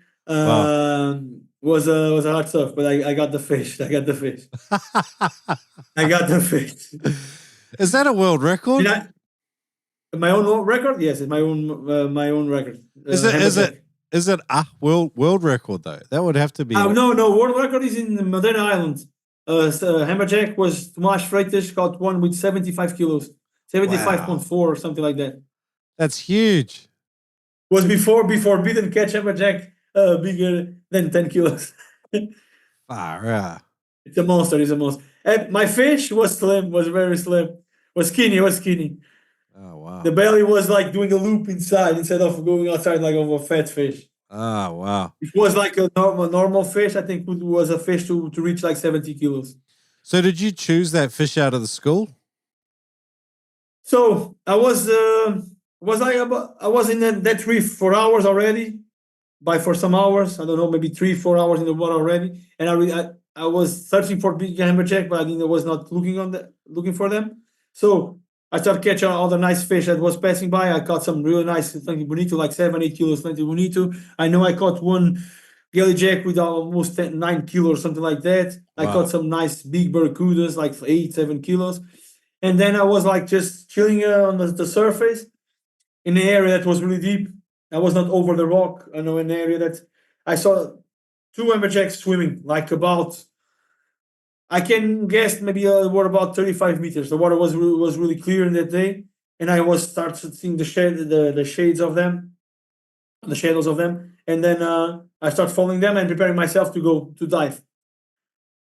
Was a hard stuff, but I got the fish. I got the fish. I got the fish. Is that a world record? My own record? Yes, it's my own record. Is it a world record though? That would have to be. No. World record is in the Madeira Islands. Hammerjack was Tomas Freitas caught one with 75 kilos, 75.4 or something like that. That's huge. Was before beaten catch hammerjack bigger than 10 kilos. Far out. It's a monster. And my fish was slim. Was very slim. Was skinny. Oh wow. The belly was like doing a loop inside instead of going outside like of a fat fish. Oh wow. It was like a normal fish. I think it was a fish to reach like 70 kilos. So did you choose that fish out of the school? So I was in that reef for hours already. For some hours, I don't know, maybe 3-4 hours in the water already, and I was searching for big amberjack, but I was not looking for them. So I started catching all the nice fish that was passing by. I caught some really nice Tangy Bonito, like 7-8 kilos Tangy Bonito. I know I caught one Gellyjack with almost 9 kilos or something like that. Wow. I caught some nice big Barracudas, like 8-7 kilos. And then I was like just chilling on the surface in an area that was really deep. I was not over the rock. I know an area that I saw 2 amberjacks swimming, like about, I can guess maybe were about 35 meters. The water was really clear in that day, and I started seeing the shades of them, the shadows of them, and then I start following them and preparing myself to go to dive.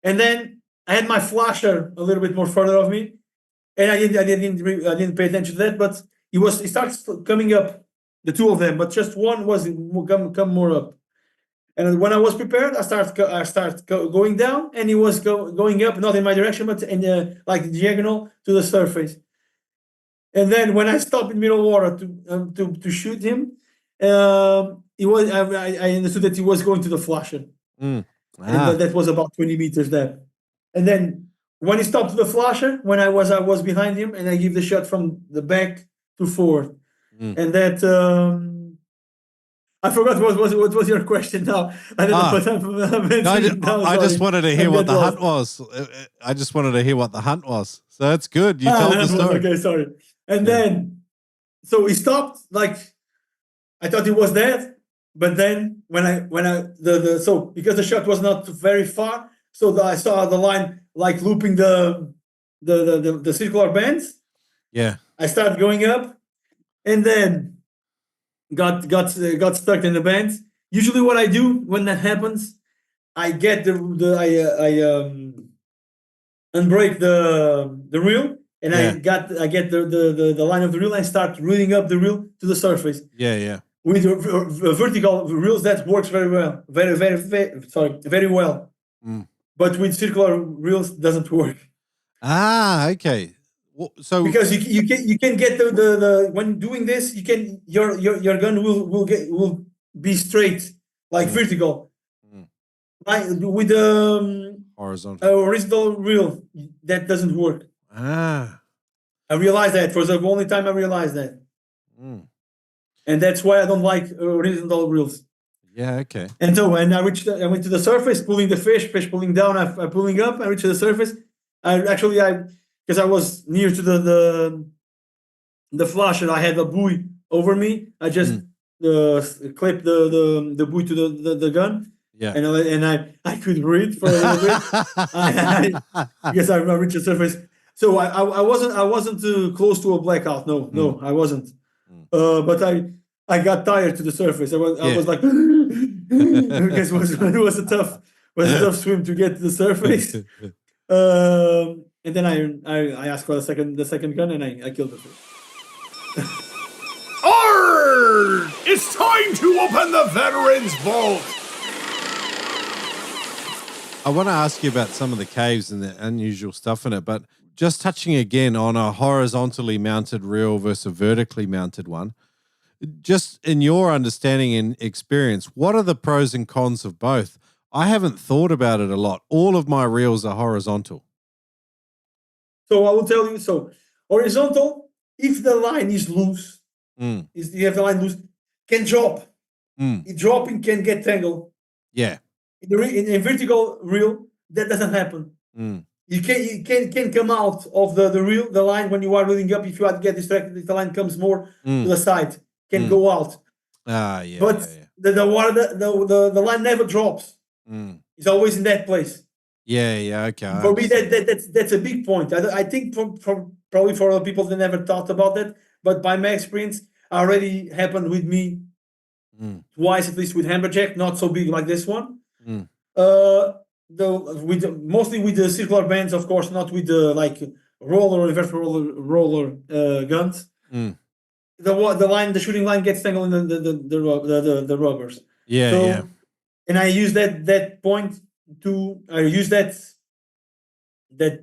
And then I had my flasher a little bit more further of me, and I didn't pay attention to that, but it starts coming up, the 2 of them, but just one was come more up. And when I was prepared, I start going down, and he was going up, not in my direction, but in like diagonal to the surface. And then when I stopped in middle water to shoot him, I understood that he was going to the flasher, and that was about 20 meters depth. And then when he stopped to the flasher, when I was behind him, and I give the shot from the back to forward, and that. I forgot what was your question now. I don't know. I just wanted to hear what the hunt was. I just wanted to hear what the hunt was. So that's good. You told the story. Okay, sorry. And then, so he stopped. Like, I thought he was dead, but then because the shot was not very far, so I saw the line like looping the circular bends. Yeah. I started going up, and then got stuck in the bends. Usually, what I do when that happens, I get unbreak the reel, and I get the line of the reel, and I start reeling up the reel to the surface. Yeah. With vertical reels, that works very well, very well. But with circular reels, doesn't work. Okay. So because you can get the when doing this, you can your gun will be straight, like vertical. Like with the horizontal reel, that doesn't work. I realized that for the only time I realized that, and that's why I don't like horizontal reels. Yeah, okay. And so when I went to the surface, pulling the fish pulling down, I'm pulling up. I reached the surface. Because I was near to the flasher, I had a buoy over me. I just clipped the buoy to the gun. Yeah. And I could read for a little bit. Because I reached the surface. So I wasn't too close to a blackout. No, I wasn't. But I got tired to the surface. I was like, because it was a tough swim to get to the surface. And then I asked for the second gun, and I killed the fish. Arr! It's time to open the veterans vault. I want to ask you about some of the caves and the unusual stuff in it, but just touching again on a horizontally mounted reel versus a vertically mounted one, just in your understanding and experience, what are the pros and cons of both? I haven't thought about it a lot. All of my reels are horizontal. So I will tell you. So horizontal, if the line is loose, if you have the line loose, can drop. Dropping can get tangled. Yeah. In a vertical reel, that doesn't happen. You can come out of the reel, the line when you are reeling up. If you get distracted, if the line comes more to the side, can go out. Yeah. But the line never drops. It's always in that place. Yeah, okay. For me, that's a big point. I think probably for other people, they never thought about that. But by my experience, already happened with me twice, at least with Amberjack, not so big like this one. Mostly with the circular bands, of course, not with the like roller or inverted roller guns. The shooting line gets tangled in the rubbers. Yeah. And I use that point. I use that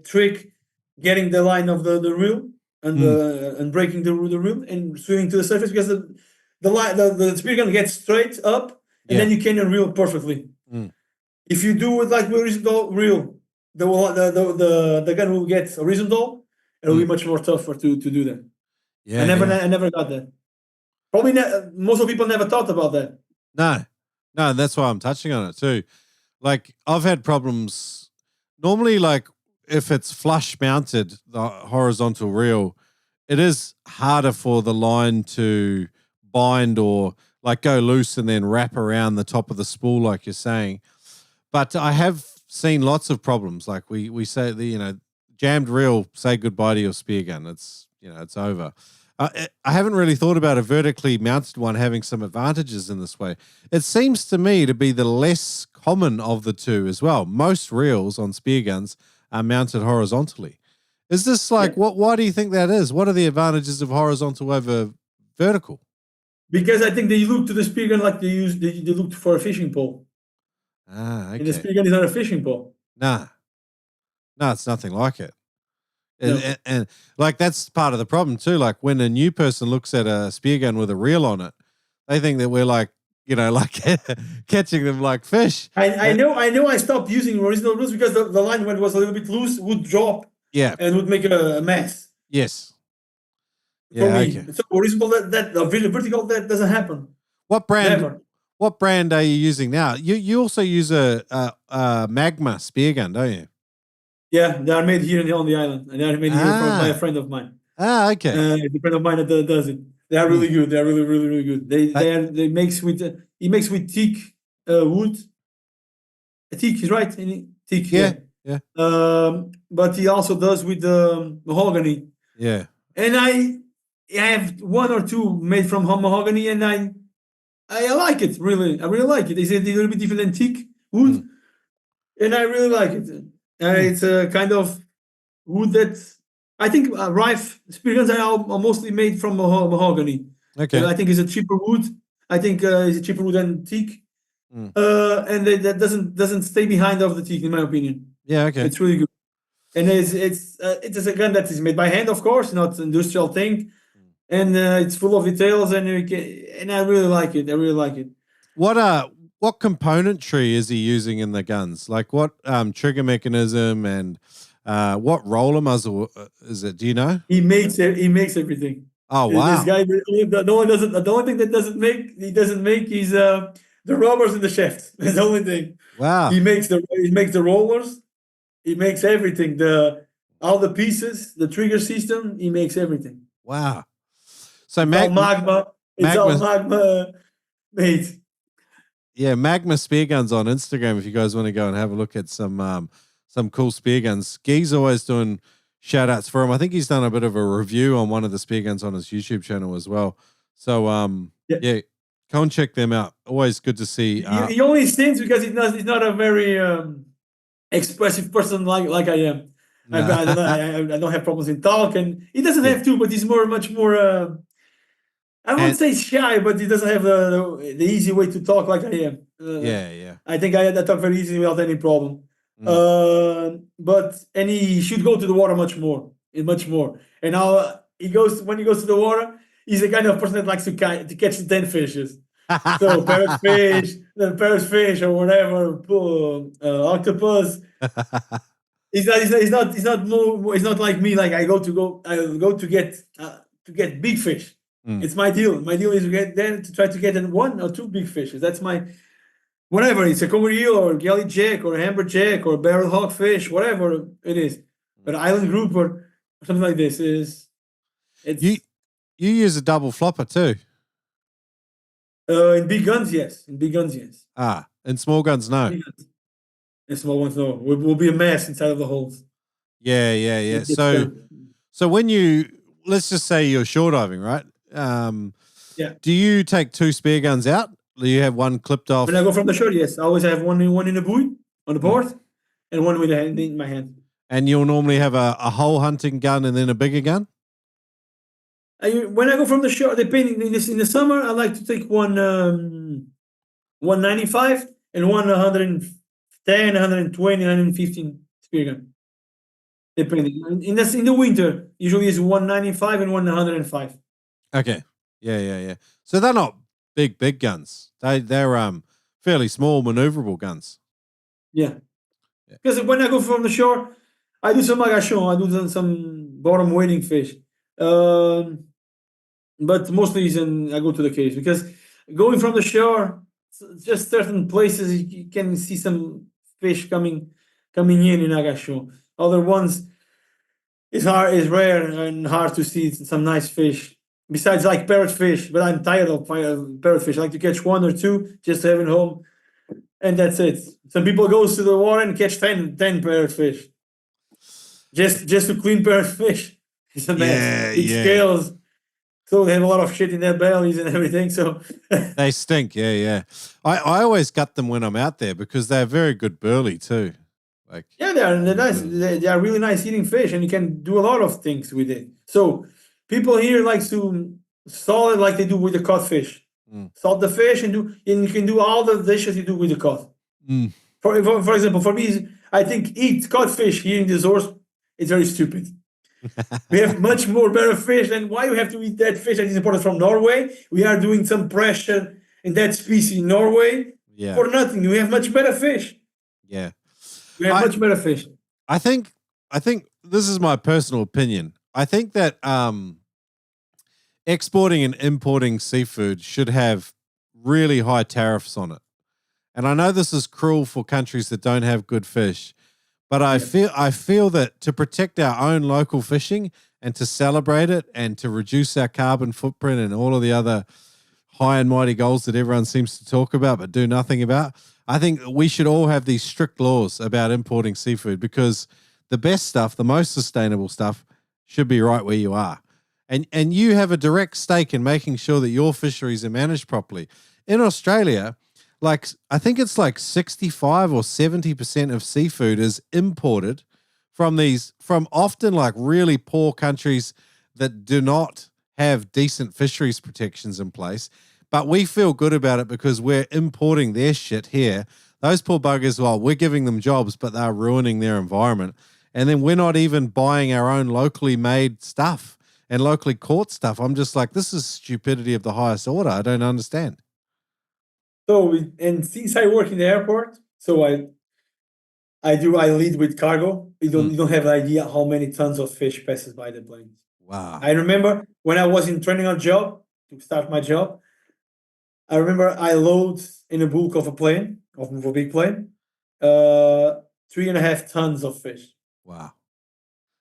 trick, getting the line of the reel and breaking the reel and swimming to the surface, because the spear gun gets straight up, and then you can reel perfectly. If you do it like horizontal reel, the gun will get horizontal. It'll be much more tougher to do that. I never got that. Probably most of people never thought about that. No, that's why I'm touching on it too. Like, I've had problems normally, like if it's flush mounted, the horizontal reel, it is harder for the line to bind or like go loose and then wrap around the top of the spool, like you're saying. But I have seen lots of problems. Like we say, jammed reel, say goodbye to your spear gun. It's over. I haven't really thought about a vertically mounted one having some advantages in this way. It seems to me to be the less common of the two as well. Most reels on spear guns are mounted horizontally. Is this like, why do you think that is? What are the advantages of horizontal over vertical? Because I think they look to the spear gun like they look for a fishing pole. Ah, And the okay. speargun is not a fishing pole. Nah. No, it's nothing like it. No. And like that's part of the problem too. Like when a new person looks at a spear gun with a reel on it, they think that we're like, like catching them like fish. I know I stopped using original reels because the line, when it was a little bit loose, would drop Yeah. and would make a mess. Yes. For Yeah. me. Okay. So horizontal, that vertical, that doesn't happen. What brand? Never. What brand are you using now? You also use a Magma spear gun, don't you? Yeah, they are made here on the island, and they are made here by a friend of mine. Ah, okay. The friend of mine that does it. They are really good. They are really, really, really good. They makes with he makes with teak wood. Teak is right. Teak. Yeah. But he also does with mahogany. Yeah. And I have one or two made from mahogany, and I like it really. I really like it. It's a little bit different than teak wood, and I really like it. It's a kind of wood that I think rife spearguns are mostly made from mahogany. Okay. I think it's a cheaper wood. I think it's a cheaper wood than teak, and that doesn't stay behind of the teak, in my opinion. Yeah. Okay. It's really good, and it's a gun that is made by hand, of course, not an industrial thing, and it's full of details, and I really like it. I really like it. What componentry is he using in the guns? Like what trigger mechanism and what roller muzzle is it? Do you know? He makes everything. Oh wow! This guy, the only thing that he doesn't make is the rubbers and the shafts. That's the only thing. Wow! He makes the rollers. He makes everything. All the pieces, the trigger system. He makes everything. Wow! So magma. It's all magma made. Yeah, Magma spear guns on Instagram. If you guys want to go and have a look at some cool spear guns, Guy's always doing shout outs for him. I think he's done a bit of a review on one of the spear guns on his YouTube channel as well. So yeah, go and check them out. Always good to see. He only sings because he's not a very expressive person like I am. No. I don't have problems in talk, and he doesn't have to, but he's much more. I won't say shy, but he doesn't have the easy way to talk like I am. Yeah. I think I talk very easily without any problem. But he should go to the water much more. And now when he goes to the water, he's the kind of person that likes to catch the 10 fishes. So parrotfish or whatever, octopus. He's not like me. Like I go to get big fish. It's my deal. My deal is to try to get one or two big fishes. That's my whatever. It's a Conger Eel or Jellyjack or Amberjack or barrel hogfish, whatever it is. But island grouper or something like this you use a double flopper too. In big guns, yes. Ah, in small guns, no. In small ones, no. Will be a mess inside of the holes. Yeah. So when let's just say you're shore diving, right? Do you take two spear guns out? Do you have one clipped off? When I go from the shore, yes. I always have one in the buoy on the board and one in my hand. And you'll normally have a hole hunting gun and then a bigger gun? When I go from the shore, depending in the summer, I like to take one 195 and one 110, 120, 115 spear gun. Depending. In the winter, usually it's 195 and 105. Okay. Yeah. So they're not big guns. They're fairly small, maneuverable guns. Yeah. Because when I go from the shore, I do some agachon. I do some bottom wading fish. But mostly I go to the caves because going from the shore, just certain places you can see some fish coming in agachon. Other ones is rare and hard to see some nice fish. Besides like parrotfish, but I'm tired of parrotfish. I like to catch one or two just to have it home, and that's it. Some people goes to the water and catch 10 parrotfish. Just to clean parrotfish. It's a mess. It scales. So they have a lot of shit in their bellies and everything. So they stink. Yeah. I always gut them when I'm out there because they're very good burley too. They're nice. They are really nice eating fish, and you can do a lot of things with it. So people here like to salt it like they do with the codfish. Salt the fish and you can do all the dishes you do with the cod. For example, for me, I think eat caught fish here in the Azores is very stupid. We have much more better fish, and why you have to eat that fish that is imported from Norway? We are doing some pressure in that species in Norway for nothing. We have much better fish. Yeah. We have much better fish. I think this is my personal opinion. I think that exporting and importing seafood should have really high tariffs on it. And I know this is cruel for countries that don't have good fish, but I feel that to protect our own local fishing and to celebrate it and to reduce our carbon footprint and all of the other high and mighty goals that everyone seems to talk about but do nothing about, I think we should all have these strict laws about importing seafood, because the best stuff, the most sustainable stuff, should be right where you are. And you have a direct stake in making sure that your fisheries are managed properly. In Australia, like I think it's like 65 or 70% of seafood is imported from often like really poor countries that do not have decent fisheries protections in place. But we feel good about it because we're importing their shit here. Those poor buggers, well, we're giving them jobs, but they're ruining their environment. And then we're not even buying our own locally made stuff and locally caught stuff. I'm just like, this is stupidity of the highest order. I don't understand. So, and since I work in the airport, so I lead with cargo. You don't have an idea how many tons of fish passes by the planes. Wow. I remember when I was in training on job to start my job. I remember I load in a bulk of a big plane, 3.5 tons of fish. Wow.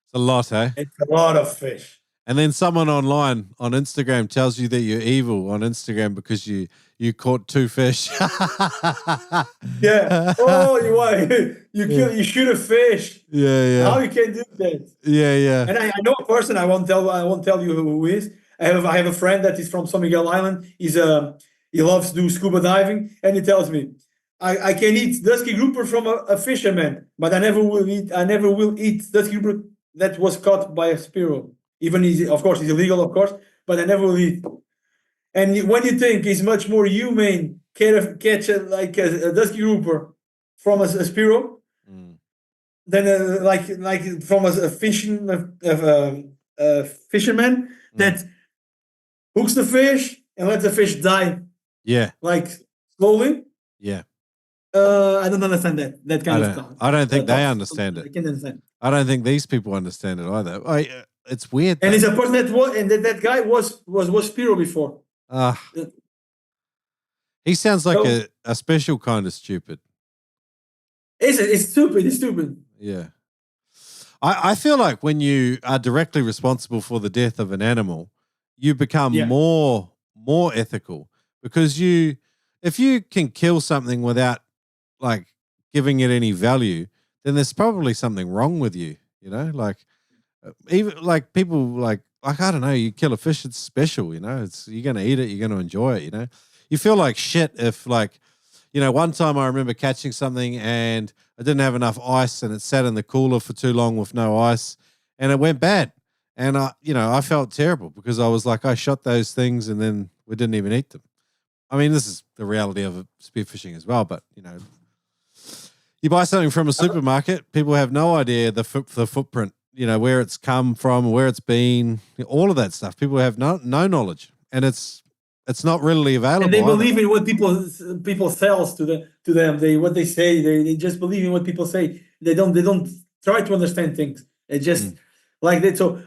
It's a lot, eh? It's a lot of fish. And then someone online on Instagram tells you that you're evil on Instagram because you caught 2 fish. Yeah. Oh, you shoot a fish. Yeah. How you can do that? Yeah. And I know a person. I won't tell you who is. I have a friend that is from San Miguel Island. He loves to do scuba diving, and he tells me, I can eat Dusky Groper from a fisherman, but I never will eat Dusky Groper that was caught by a Spearo. Even of course, it's illegal, of course, but I never will eat. And when you think it's much more humane catch a Dusky Groper from a Spearo than like from a fisherman that hooks the fish and lets the fish die. Yeah. Like slowly. Yeah. I don't understand that kind of stuff. I don't think they understand it. I can't understand. I don't think these people understand it either. It's weird. And it's a person that guy was Spearo before. He sounds like a special kind of stupid. It's stupid. It's stupid. Yeah. I feel like when you are directly responsible for the death of an animal, you become more ethical, because if you can kill something without like giving it any value, then there's probably something wrong with you. You know, like even like people like I don't know, you kill a fish, it's special. You know, you're gonna eat it, you're gonna enjoy it. You know, you feel like shit if like, you know, one time I remember catching something and I didn't have enough ice and it sat in the cooler for too long with no ice and it went bad. And I felt terrible because I was like, I shot those things and then we didn't even eat them. I mean, this is the reality of spearfishing as well, but you know, you buy something from a supermarket, people have no idea the footprint, you know, where it's come from, where it's been, all of that stuff. People have no knowledge, and it's not readily available. And they believe in what people sells to them. What they say. They just believe in what people say. They don't try to understand things. They just like that. So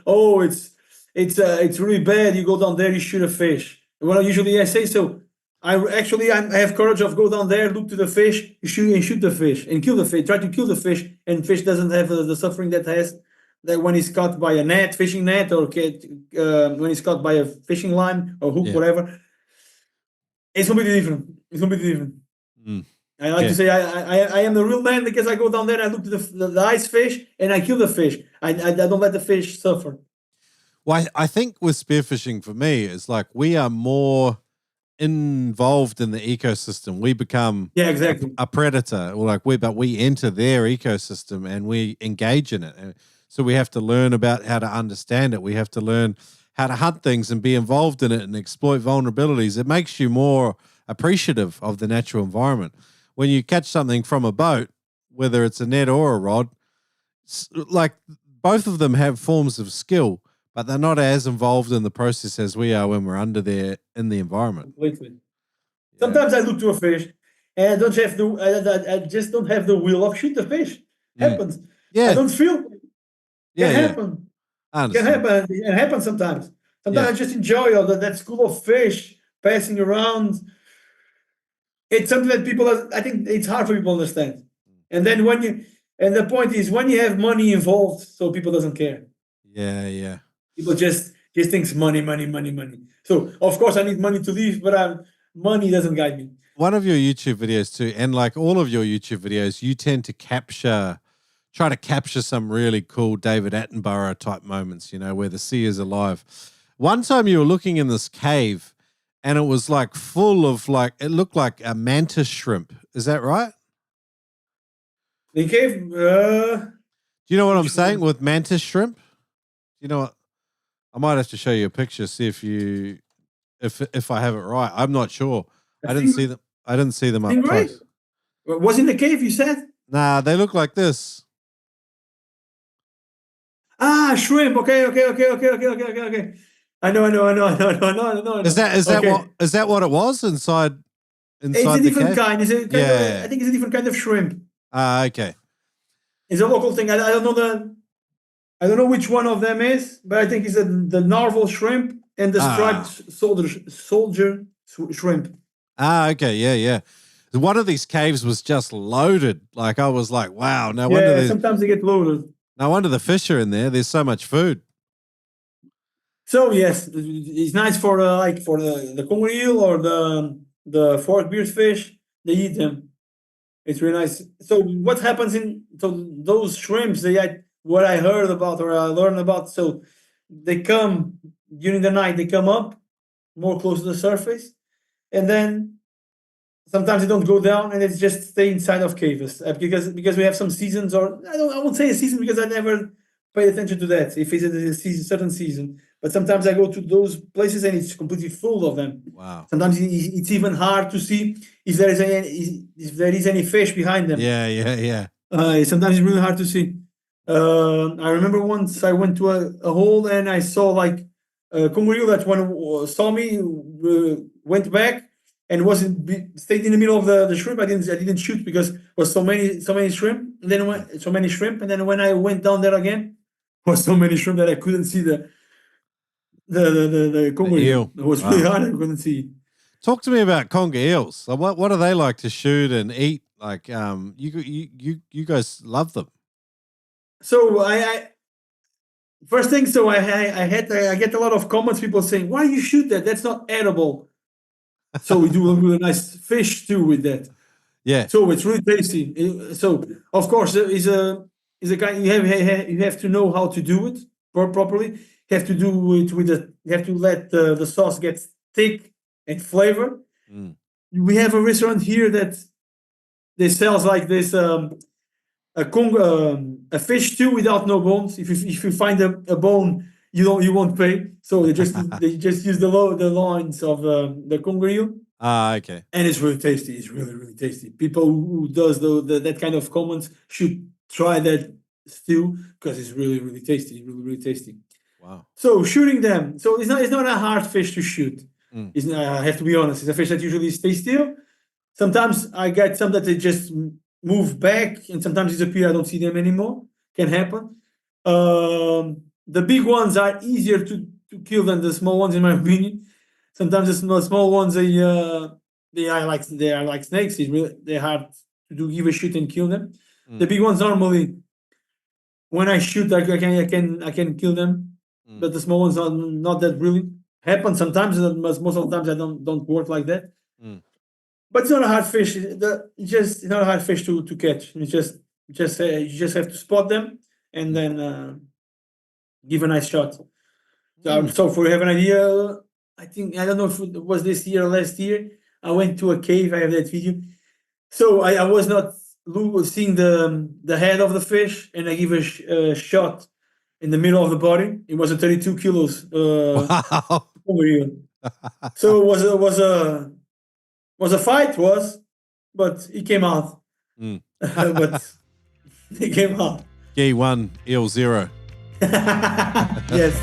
it's really bad. You go down there, you shoot a fish. Well, usually I say so. I have courage of go down there, look to the fish, you shoot the fish and kill the fish. Try to kill the fish, and fish doesn't have the suffering that when it's caught by a fishing net, or when it's caught by a fishing line or hook, whatever. It's completely different. I like to say I am the real man because I go down there, I look to the ice fish, and I kill the fish. I don't let the fish suffer. Well, I think with spearfishing for me is like we are more involved in the ecosystem. We become a predator, or but we enter their ecosystem and we engage in it. And so we have to learn about how to understand it. We have to learn how to hunt things and be involved in it and exploit vulnerabilities. It makes you more appreciative of the natural environment. when you catch something from a boat, whether it's a net or a rod, like both of them have forms of skill, but they're not as involved in the process as we are when we're under there in the environment. Completely. Yeah. Sometimes I look to a fish and I don't have I just don't have the will of shoot the fish. Happens. Yeah. I don't feel. Yeah, Can yeah. happen. I Can understand. happen. It happens sometimes. Sometimes I just enjoy all that school of fish passing around. It's something that people, I think it's hard for people to understand. And then and the point is when you have money involved, so people doesn't care. Yeah, yeah. People just thinks money. So of course I need money to live, but money doesn't guide me. One of your YouTube videos too, and like all of your YouTube videos, you tend to try to capture some really cool David Attenborough type moments, where the sea is alive. One time you were looking in this cave and it was like full of it looked like a mantis shrimp. Is that right? The cave, do you know what I'm saying with mantis shrimp? You know what? I might have to show you a picture, see if I have it right. I'm not sure. I didn't see them. I didn't see them up close. Was in the cave, you said? Nah, they look like this. Shrimp. Okay. I know. Is that what it was inside it's a the different cave? kind. Yeah. I think it's a different kind of shrimp. Okay. It's a local thing. I don't know I don't know which one of them is, but I think it's the narval shrimp and the striped soldier shrimp. Okay, yeah. One of these caves was just loaded. Like I was like, wow. No wonder. Sometimes they get loaded. No wonder the fish are in there. There's so much food. So yes, it's nice for the Conger Eel or the fork-beard fish. They eat them. It's really nice. So what happens those shrimps? What I heard about or I learned about. So they come during the night. They come up more close to the surface, and then sometimes they don't go down, and it's just stay inside of caves because we have some seasons, or I won't say a season because I never pay attention to that. If it's a certain season, but sometimes I go to those places and it's completely full of them. Wow. Sometimes it's even hard to see if there is any fish behind them. Yeah. Sometimes it's really hard to see. I remember once I went to a hole and I saw like a Conger Eel that one saw me, went back and stayed in the middle of the shrimp. I didn't shoot because there was so many shrimp. And then when I went down there again, was so many shrimp that I couldn't see the Conger Eel. It was really hard. I couldn't see. Talk to me about Conger Eels. So what do they like to shoot and eat? Like you guys love them. So I first thing. So I get a lot of comments. People saying, "Why you shoot that? That's not edible." So we do a really nice fish too with that. Yeah. So it's really tasty. So of course is a kind you have to know how to do it properly. You have to do it you have to let the sauce get thick and flavor. We have a restaurant here that they sells like this a fish stew without no bones. If you find a bone, you won't pay. So they just use the loins of the Conger Eel. Okay. And it's really tasty. It's really, really tasty. People who does that kind of comments should try that stew because it's really, really tasty. Really, really tasty. Wow. So shooting them. So it's not a hard fish to shoot. I have to be honest. It's a fish that usually stays still. Sometimes I get some that they just move back and sometimes disappear. I don't see them anymore. Can happen. The big ones are easier to kill than the small ones, in my opinion. Sometimes the small ones they are like snakes. They're hard to give a shoot and kill them. The big ones normally, when I shoot, I can kill them, but the small ones are not that really. Happen sometimes, but most of the times I don't work like that. But it's not a hard fish. It's not a hard fish to catch. It's just you just have to spot them and then give a nice shot. So for you have an idea, I don't know if it was this year or last year. I went to a cave. I have that video. So I was not seeing the head of the fish, and I give a shot in the middle of the body. It was a 32 kilos. Wow. So it was a fight. but it came out. Mm. But it came out. Gui 1, Eel 0. Yes.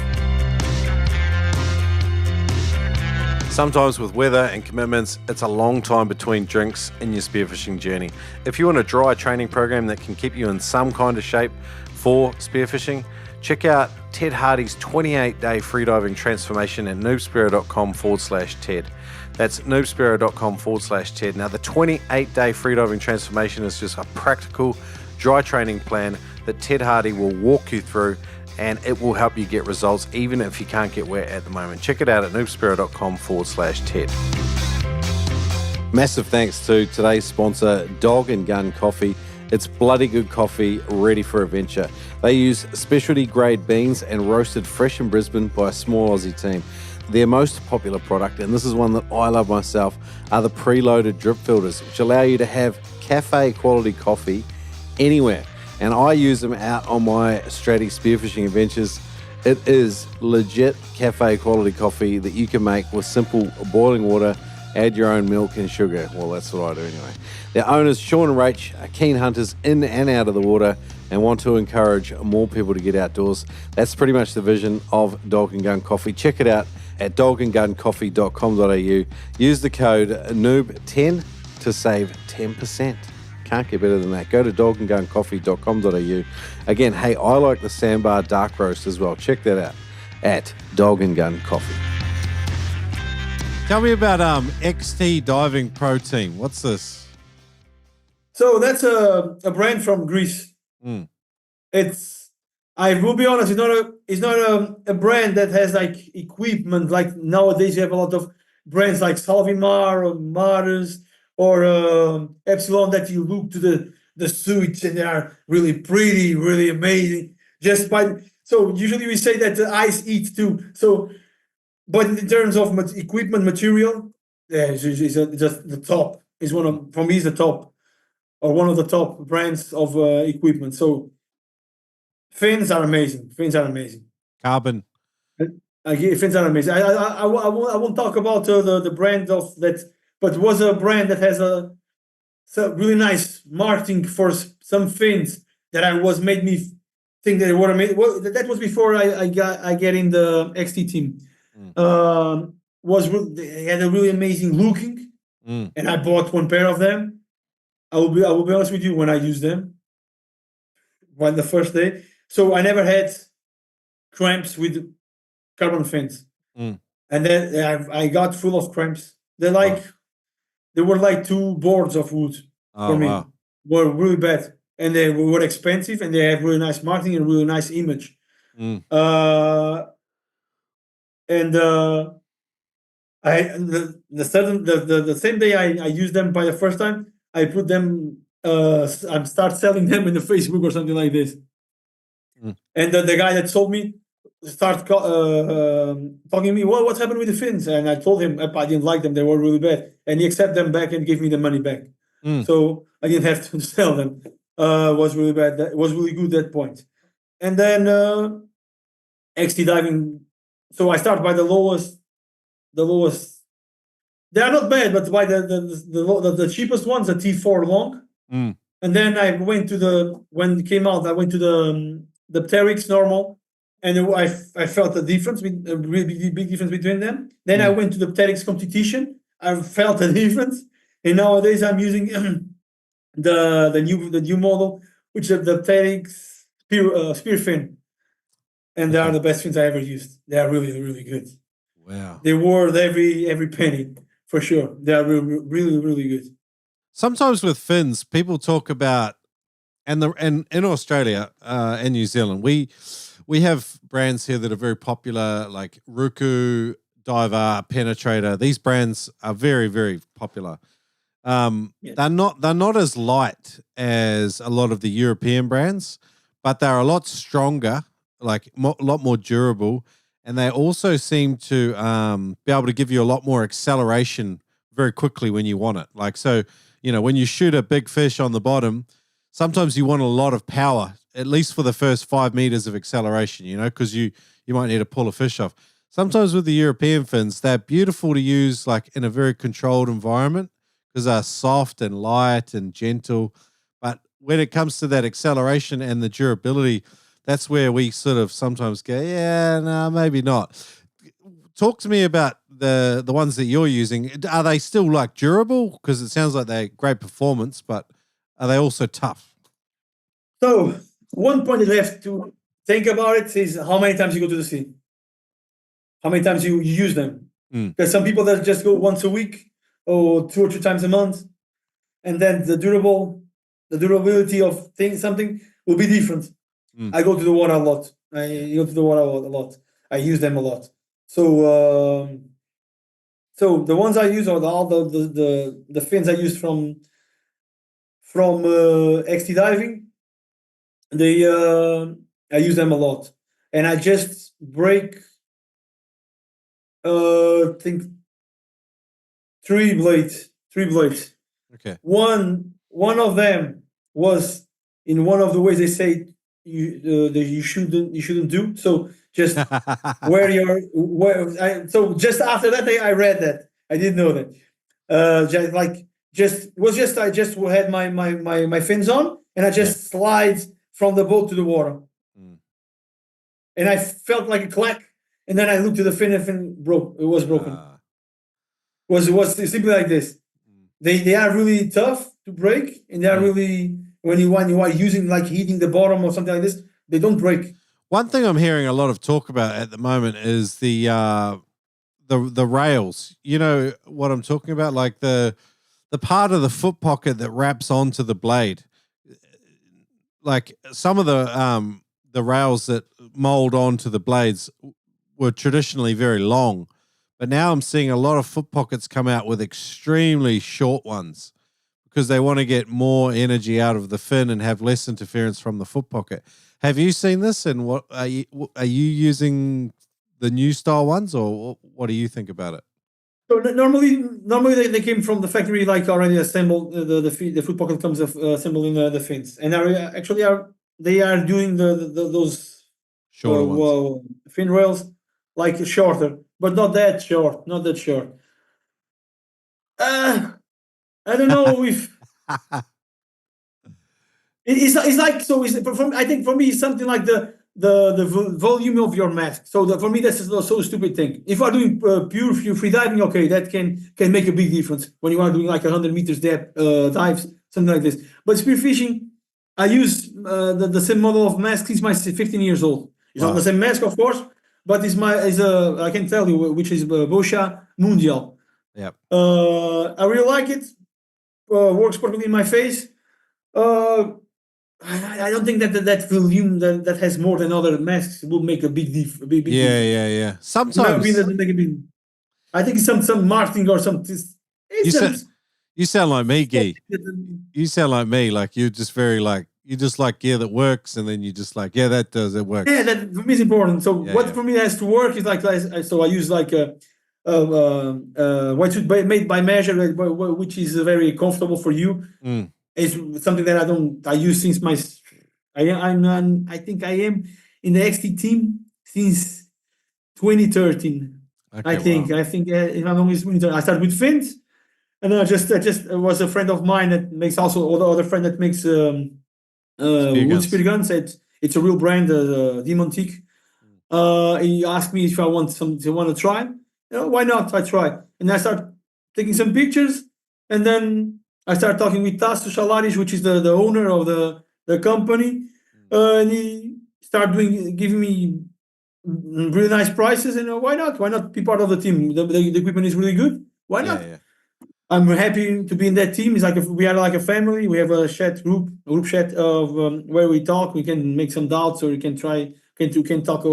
Sometimes with weather and commitments, it's a long time between drinks in your spearfishing journey. If you want a dry training program that can keep you in some kind of shape for spearfishing, check out Ted Hardy's 28-day freediving transformation at noobspearo.com/Ted. That's noobspearo.com/Ted. Now, the 28-day freediving transformation is just a practical dry training plan that Ted Hardy will walk you through, and it will help you get results even if you can't get wet at the moment. Check it out at noobspearo.com/Ted. Massive thanks to today's sponsor, Dog and Gun Coffee. It's bloody good coffee, ready for adventure. They use specialty grade beans and roasted fresh in Brisbane by a small Aussie team. Their most popular product, and this is one that I love myself, are the preloaded drip filters, which allow you to have cafe quality coffee anywhere. And I use them out on my Stratty spearfishing adventures. It is legit cafe quality coffee that you can make with simple boiling water, add your own milk and sugar. Well, that's what I do anyway. Their owners, Sean and Rach, are keen hunters in and out of the water and want to encourage more people to get outdoors. That's pretty much the vision of Dog and Gun Coffee. Check it out at dogandguncoffee.com.au. Use the code NOOB10 to save 10%. Can't get better than that. Go to dogandguncoffee.com.au. Again, hey, I like the Sandbar Dark Roast as well. Check that out at Dog and Gun Coffee. Tell me about XT Diving Protein. What's this? So that's a brand from Greece. Mm. I will be honest, it's not a brand that has like equipment. Like nowadays you have a lot of brands like Salvimar or Mars or Epsilon that you look to the suits and they are really pretty, really amazing. So usually we say that the ice eats too. So, but in terms of equipment material, yeah, it's just the top. For me, it's the top or one of the top brands of equipment. So fins are amazing. Carbon. Fins are amazing. I won't talk about the brand of that, but it was a brand that has a really nice marketing for some fins that made me think that they were amazing. Well, that was before I get in the XT team. They had a really amazing looking, and I bought one pair of them. I will be honest with you, when I used them, the first day. So I never had cramps with carbon fins, and then I got full of cramps. They were like two boards of wood for me. Wow. Were really bad, and they were expensive, and they have really nice marketing and really nice image. The same day I used them by the first time, I put them. I start selling them in the Facebook or something like this. And the guy that sold me started talking to me. Well, what's happened with the fins? And I told him I didn't like them; they were really bad. And he accepted them back and gave me the money back. So I didn't have to sell them. Was really bad. That was really good at that point. And then XT diving. So I start by the lowest. They are not bad, but by the cheapest ones, the T4 long. And then I went to when it came out, I went to the Pteryx normal, and I felt a difference, a really big difference between them. Then I went to the Pteryx competition. I felt a difference, and nowadays I'm using the new model, which is the Pteryx Spearfin, and they are the best fins I ever used. They are really, really good. Wow. They worth every penny for sure. They are really, really, really good. Sometimes with fins, people talk about, and in Australia and New Zealand, we have brands here that are very popular, like Ruku, Diver, Penetrator. These brands are very, very popular. They're not as light as a lot of the European brands, but they're a lot stronger, like a lot more durable, and they also seem to be able to give you a lot more acceleration very quickly when you want it. Like, so, when you shoot a big fish on the bottom, sometimes you want a lot of power, at least for the first 5 meters of acceleration, because you might need to pull a fish off. Sometimes with the European fins, they're beautiful to use like in a very controlled environment because they're soft and light and gentle. But when it comes to that acceleration and the durability, that's where we sort of sometimes go, yeah, no, maybe not. Talk to me about the ones that you're using. Are they still like durable? Because it sounds like they're great performance, but are they also tough? So one point you have to think about it is how many times you go to the sea, how many times you use them. Because some people that just go once a week or 2 or 3 times a month, and then the durability of something will be different. I go to the water a lot. I go to the water a lot. I use them a lot. So so the ones I use are all the fins I use from XT diving. I use them a lot, and I just break think 3 blades. Okay. One of them was in one of the ways they say you shouldn't do. So just so just after that I read that. I didn't know that. I just had my fins on, and I just slide from the boat to the water. And I felt like a clack, and then I looked to the fin, and fin broke. It was broken. It was simply like this. They are really tough to break, and they are really when you are using like heating the bottom or something like this, they don't break. One thing I'm hearing a lot of talk about at the moment is the rails. You know what I'm talking about, like the part of the foot pocket that wraps onto the blade. Like some of the rails that mold onto the blades were traditionally very long, but now I'm seeing a lot of foot pockets come out with extremely short ones because they want to get more energy out of the fin and have less interference from the foot pocket. Have you seen this? And what are you using the new style ones, or what do you think about it? So normally they came from the factory, like already assembled. The foot pocket comes assembling the fins, and they are doing those shorter ones. Fin rails like shorter, but not that short. I don't know if it's like so. I think for me it's something like the volume of your mask. So for me that's so stupid thing. If you are doing pure free diving, okay, that can make a big difference when you are doing like 100 meters depth dives, something like this. But spearfishing, I use the same model of mask since my 15 years old. It's not the same mask, of course, but I can tell you which is Boscha Mundial. Yep. I really like it. Works perfectly in my face. I don't think that volume that has more than other masks will make a big difference. Yeah. Sometimes I think it's some marketing or something. You sound like me, Guy. You sound like me. Like you're just very like you just like gear that works, and then you just like that does it works. Yeah, that for me is important. So for me has to work is like so I use like a wetsuit made by measure, which is very comfortable for you. It's something that I use since I think I am in the XT team since 2013. Okay, I think if I'm only 2013, I started with fins, and then I just was a friend of mine that makes also other friend that makes wood spearguns. It's a real brand, Demontic. He asked me if I want to try. Why not? I try, and I start taking some pictures, and then I started talking with Tasso Salaris, which is the owner of the company, and he started giving me really nice prices. And why not? Why not be part of the team? The equipment is really good. Why not? Yeah. I'm happy to be in that team. It's like we are like a family. We have a group chat of where we talk. We can make some doubts, or we can talk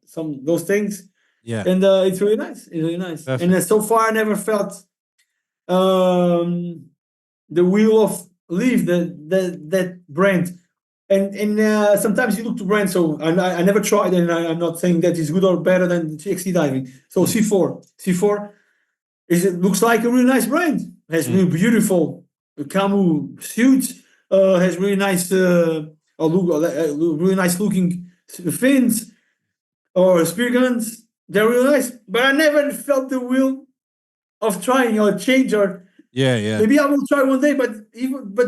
some those things. Yeah, and it's really nice. It's really nice. Perfect. And so far, I never felt the wheel of leaf that brand. And sometimes you look to brands. So I never tried, and I'm not saying that it's good or better than XT diving. So C4 looks like a really nice brand. Has really beautiful camo suits. Has really nice really nice looking fins or spear guns. They're really nice, but I never felt the will of trying or change or Yeah. Maybe I will try one day, but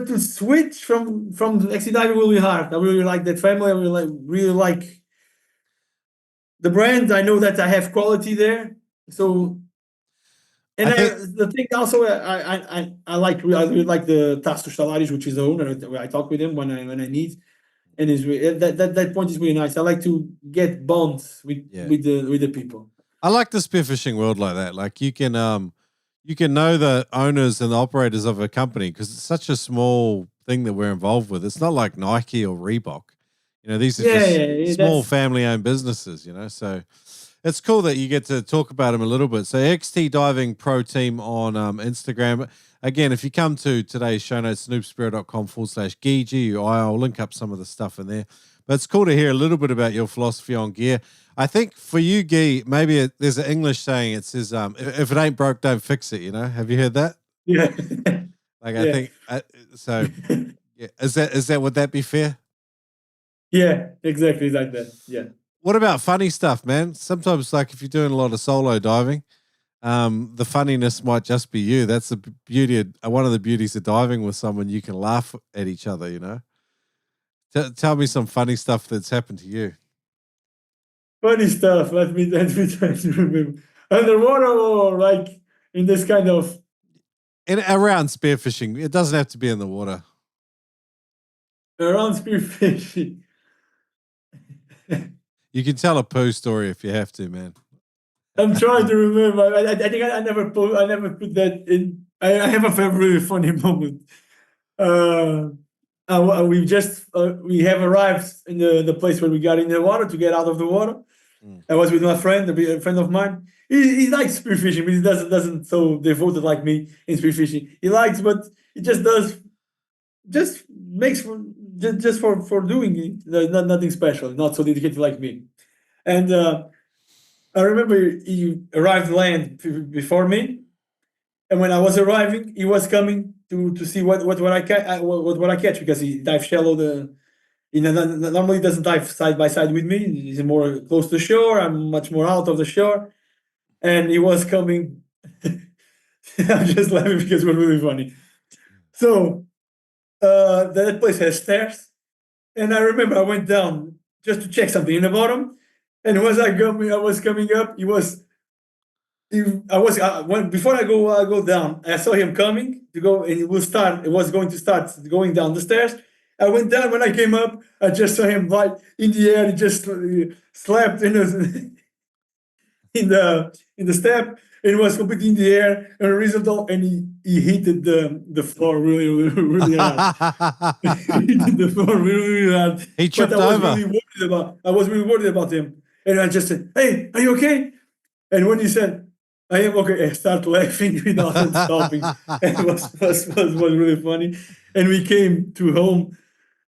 to switch from XC diving will be hard. I really like that family. I really like the brand. I know that I have quality there. So, and the thing also, I really like the Tasso Salaris, which is the owner. I talk with him when I need, and that point is really nice. I like to get bonds with the people. I like the spearfishing world like that. Like you can know the owners and the operators of a company because it's such a small thing that we're involved with. It's not like Nike or Reebok. You know, these are just small family-owned businesses, you know. So it's cool that you get to talk about them a little bit. So XT Diving Pro Team on Instagram. Again, if you come to today's show notes, snoopspearo.com/Gui, GUI, I'll link up some of the stuff in there. But it's cool to hear a little bit about your philosophy on gear. I think for you, Gui, maybe there's an English saying. It says, if it ain't broke, don't fix it, you know? Have you heard that? Yeah. I think, so, yeah. Would that be fair? Yeah, exactly like that. Yeah. What about funny stuff, man? Sometimes, like if you're doing a lot of solo diving, the funniness might just be you. That's the beauty one of the beauties of diving with someone. You can laugh at each other, you know? Tell me some funny stuff that's happened to you. Funny stuff. Let me try to remember. Underwater or like in this kind of around spearfishing. It doesn't have to be in the water. Around spearfishing. You can tell a poo story if you have to, man. I'm trying to remember. I think I never put that in. I have a really funny moment. We have arrived in the place where we got in the water to get out of the water. I was with my friend, a friend of mine. He likes spearfishing, but he doesn't so devoted like me in spearfishing. He likes, but he just makes for doing it. Nothing special, not so dedicated like me. And I remember he arrived land before me, and when I was arriving, he was coming to see what I catch because he dives shallow. Normally doesn't dive side by side with me. He's more close to shore. I'm much more out of the shore, and he was coming. I'm just laughing because it was really funny. So that place has stairs, and I remember I went down just to check something in the bottom, and as I was coming up, before I go down, I saw him coming to go, and it was going to start going down the stairs. I went down. When I came up, I just saw him right in the air. He just slapped in the step. It was completely in the air, and result, and he hit the floor really hard. He hit the floor really hard. He tripped over. I was really worried about him, and I just said, "Hey, are you okay?" And when he said, "I am okay," I started laughing without stopping. It was really funny, and we came to home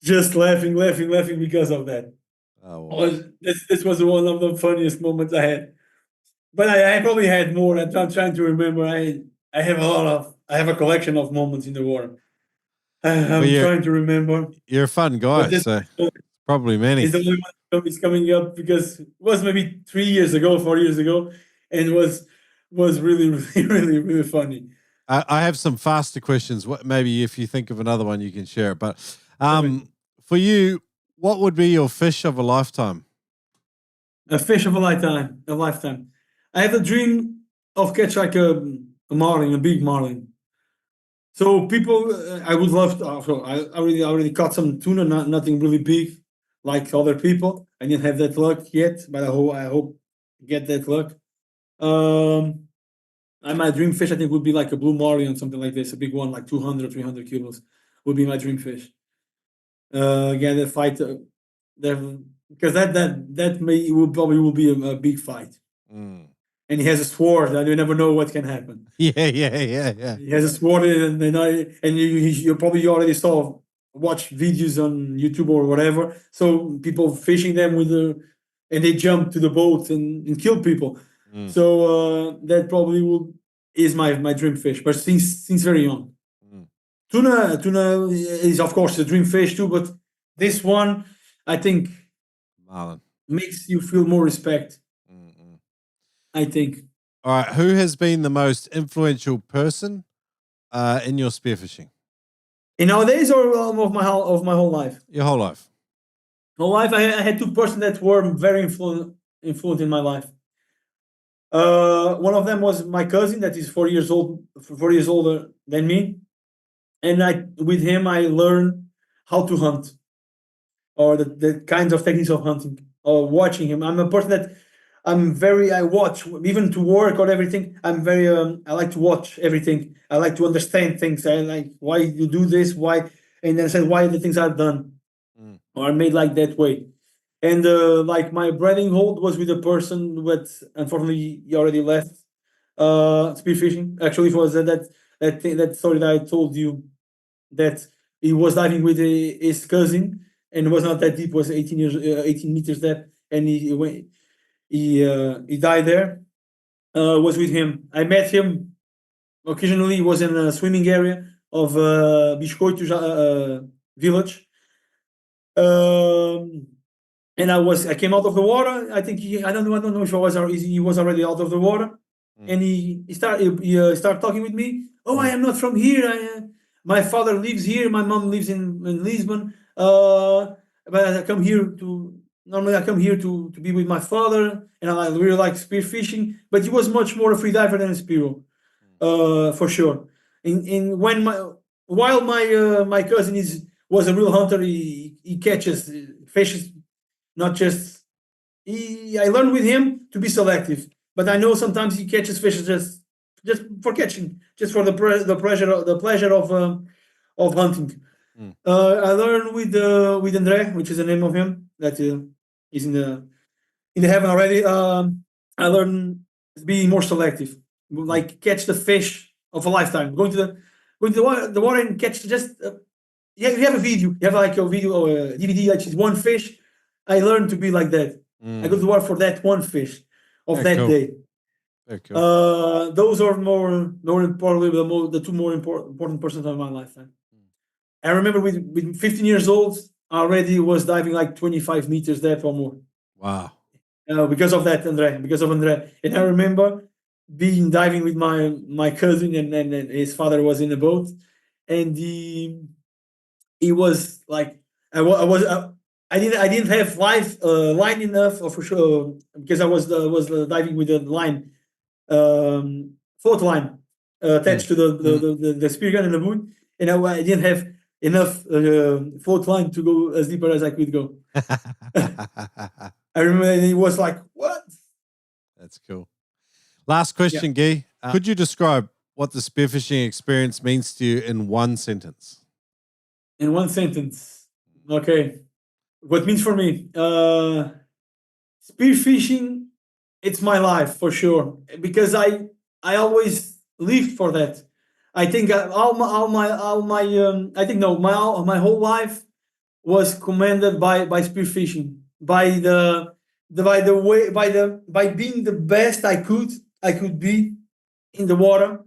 just laughing because of that. Oh, wow. This was one of the funniest moments I had. But I probably had more. I'm trying to remember. I have a collection of moments in the water. I'm trying to remember. You're a fun guy, so probably many. It's the only one that's coming up because it was maybe 4 years ago, and it was really, really, really funny. I have some faster questions. Maybe if you think of another one, you can share it. But for you, what would be your fish of a lifetime? A fish of a lifetime. I have a dream of catch like a marlin, a big marlin. So people, I would love to. So I already caught some tuna, nothing really big like other people. I didn't have that luck yet, but I hope get that luck. And my dream fish, I think, would be like a blue marlin or something like this, a big one, like 200, 300 kilos, would be my dream fish. Again, that fight, because that will be a big fight. And he has a sword, and you never know what can happen. Yeah. He has a sword, and you probably already watch videos on YouTube or whatever. So people fishing them and they jump to the boat and kill people. So that probably is my dream fish, but since very young. Tuna is of course a dream fish too, but this one I think marlin makes you feel more respect. I think. All right, who has been the most influential person in your spearfishing? And nowadays, or of my whole life? Your whole life. Whole life, I had two persons that were very influent in my life. One of them was my cousin that is 4 years older than me, and with him I learned how to hunt, or the kinds of techniques of hunting, or watching him. I'm a person that I watch, even to work or everything. I'm very, I like to watch everything. I like to understand things. I like why you do this, why, and then say why the things are done or are made like that way. And like my breeding hold was with a person that unfortunately he already left spearfishing. Actually, it was that story that I told you, that he was diving with his cousin, and it was not that deep. It was 18 meters depth, and he died there. Was with him. I met him occasionally. He was in a swimming area of Biscoito village. And I came out of the water. I think I don't know if he was already out of the water, and he started talking with me. Oh, I am not from here. My father lives here. My mom lives in Lisbon. But I come here to be with my father, and I really like spearfishing. But he was much more a free diver than a Spearo, for sure. While my cousin was a real hunter, he catches fishes. Not just I learned with him to be selective, but I know sometimes he catches fish just for catching, just for the pleasure of hunting. I learned with Andre, which is the name of him that is in the heaven already. I learned to be more selective, like catch the fish of a lifetime. Going to the water and catch just. You have a video. You have like a video or a DVD, like one fish. I learned to be like that. I go to work for that one fish of that day. Very cool. Those are probably the two more important persons of my lifetime. I remember with 15 years old, I already was diving like 25 meters depth or more. Wow. Because of that, Andre. And I remember diving with my cousin, and his father was in a boat, and he was like, I didn't have line enough, for sure, because I was diving with the line, float line attached to the spear gun and the boot, and I didn't have enough float line to go as deeper as I could go. I remember he was like, "What?" That's cool. Last question, Guy. Could you describe what the spearfishing experience means to you in one sentence? In one sentence, okay. What means for me? Spearfishing, it's my life for sure, because I always lived for that. I think my whole life was commanded by spearfishing, by being the best I could be in the water.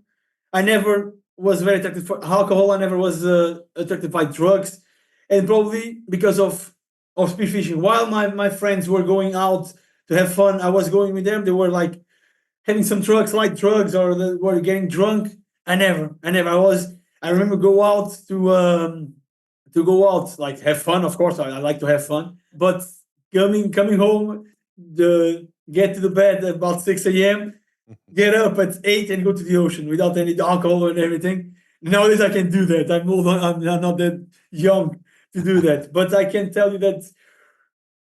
I never was very attracted for alcohol. I never was attracted by drugs, and probably because of spearfishing. While my friends were going out to have fun, I was going with them. They were like having some light drugs, or they were getting drunk. I never. I remember go out like have fun. Of course, I like to have fun, but coming home, get to the bed at about 6 a.m. Get up at 8 and go to the ocean without any alcohol and everything. Nowadays I can do that. I'm not that young to do that, but I can tell you that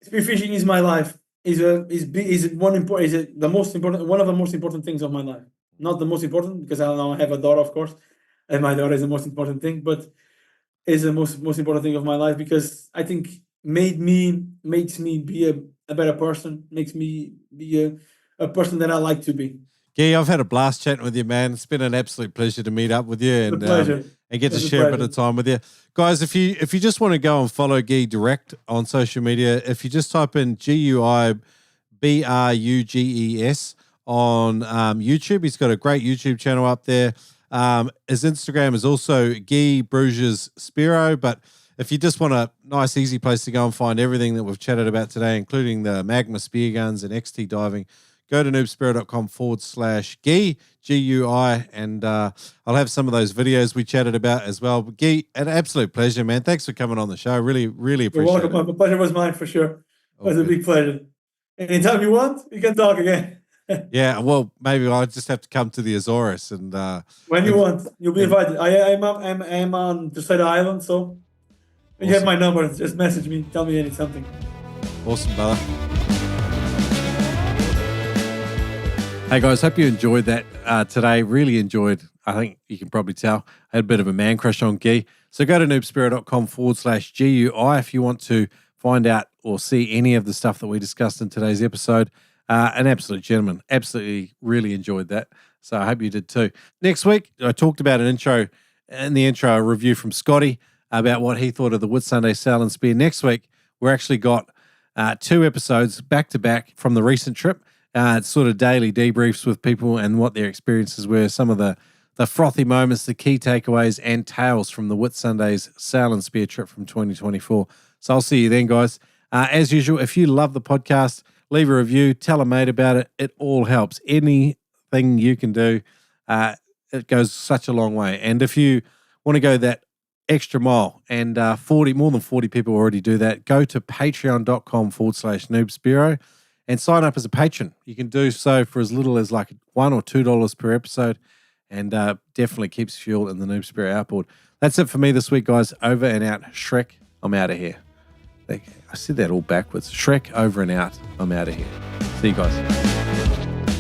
spearfishing is my life. One of the most important things of my life. Not the most important, because I now have a daughter, of course, and my daughter is the most important thing, but is the most important thing of my life, because I think makes me be a better person, makes me be a person that I like to be. Guy, I've had a blast chatting with you, man. It's been an absolute pleasure to meet up with you and get to share a bit of time with you. Guys, if you just want to go and follow Guy direct on social media, if you just type in GUI BRUGES on YouTube, he's got a great YouTube channel up there. His Instagram is also Gui Bruges Spearo, but if you just want a nice, easy place to go and find everything that we've chatted about today, including the Magma spear guns and XT diving, go to noobspearo.com/Gui, Gui, and I'll have some of those videos we chatted about as well. But Gui, an absolute pleasure, man. Thanks for coming on the show. Really, really You're appreciate welcome. it. The pleasure was mine for sure. It was a Okay. big pleasure. Anytime you want, we can talk again. Yeah, well, maybe I'll just have to come to the Azores and When you want, you'll be invited. I'm on the side of the island, so you have Awesome. my number. Just message me. Tell me something. Awesome, brother. Hey guys, hope you enjoyed that today. Really enjoyed. I think you can probably tell. I had a bit of a man crush on Gui. So go to noobspearo.com/GUI if you want to find out or see any of the stuff that we discussed in today's episode. An absolute gentleman. Absolutely really enjoyed that. So I hope you did too. Next week, I talked about a review from Scotty about what he thought of the Whitsunday Sail and Spear. Next week, we're actually got 2 episodes back to back from the recent trip. It's sort of daily debriefs with people and what their experiences were, some of the frothy moments, the key takeaways, and tales from the Whitsunday's Sail and Spear trip from 2024. So I'll see you then, guys. As usual, if you love the podcast, leave a review, tell a mate about it. It all helps. Anything you can do, it goes such a long way. And if you want to go that extra mile, and more than 40 people already do that, go to patreon.com/noobspearo and sign up as a patron. You can do so for as little as like $1 or $2 per episode, and definitely keeps fuel in the Noob Spearo outboard. That's it for me this week, guys. Over and out. Shrek, I'm out of here. I said that all backwards. Shrek, over and out. I'm out of here. See you guys.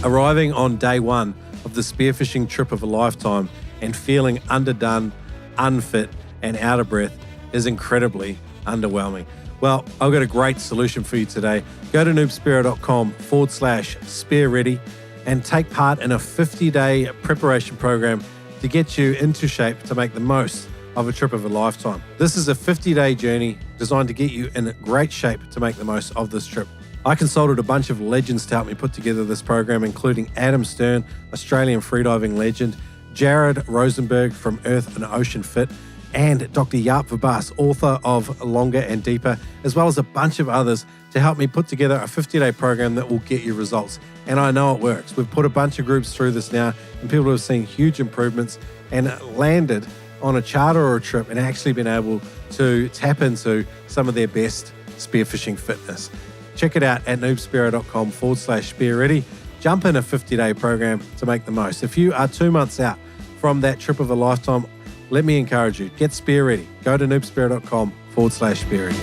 Arriving on day 1 of the spearfishing trip of a lifetime and feeling underdone, unfit, and out of breath is incredibly underwhelming. Well, I've got a great solution for you today. Go to noobspearo.com/spearready and take part in a 50-day preparation program to get you into shape to make the most of a trip of a lifetime. This is a 50-day journey designed to get you in great shape to make the most of this trip. I consulted a bunch of legends to help me put together this program, including Adam Stern, Australian freediving legend, Jared Rosenberg from Earth and Ocean Fit, and Dr. Jaap Verbaas, author of Longer and Deeper, as well as a bunch of others to help me put together a 50-day program that will get you results. And I know it works. We've put a bunch of groups through this now, and people have seen huge improvements and landed on a charter or a trip and actually been able to tap into some of their best spearfishing fitness. Check it out at noobspearo.com/spearready. Jump in a 50-day program to make the most. If you are 2 months out from that trip of a lifetime, let me encourage you, get spear ready. Go to noobspearo.com/spear ready.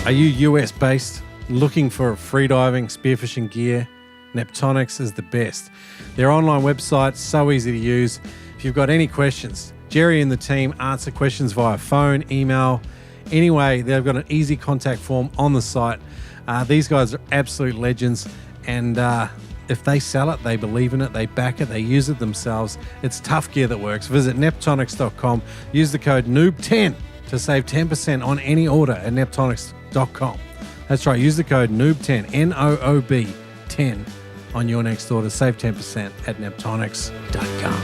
Are you US based, looking for freediving, spearfishing gear? Neptonics is the best. Their online website, so easy to use. If you've got any questions, Jerry and the team answer questions via phone, email. Anyway, they've got an easy contact form on the site. These guys are absolute legends, and if they sell it, they believe in it, they back it, they use it themselves. It's tough gear that works. Visit neptonics.com. Use the code NOOB10 to save 10% on any order at neptonics.com. That's right, use the code NOOB10, NOOB10 on your next order. Save 10% at neptonics.com.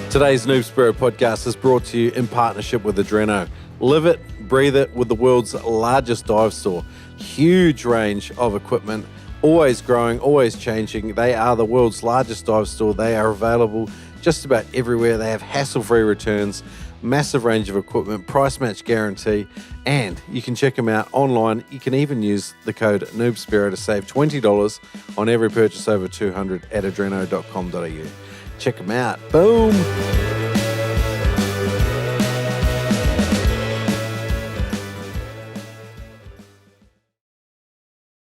Today's Noob Spearo podcast is brought to you in partnership with Adreno. Live it, breathe it with the world's largest dive store. Huge range of equipment, always growing, always changing. They are the world's largest dive store. They are available just about everywhere. They have hassle-free returns, massive range of equipment, price match guarantee, and you can check them out online. You can even use the code NoobSpearo to save $20 on every purchase over $200 at adreno.com.au. Check them out. Boom.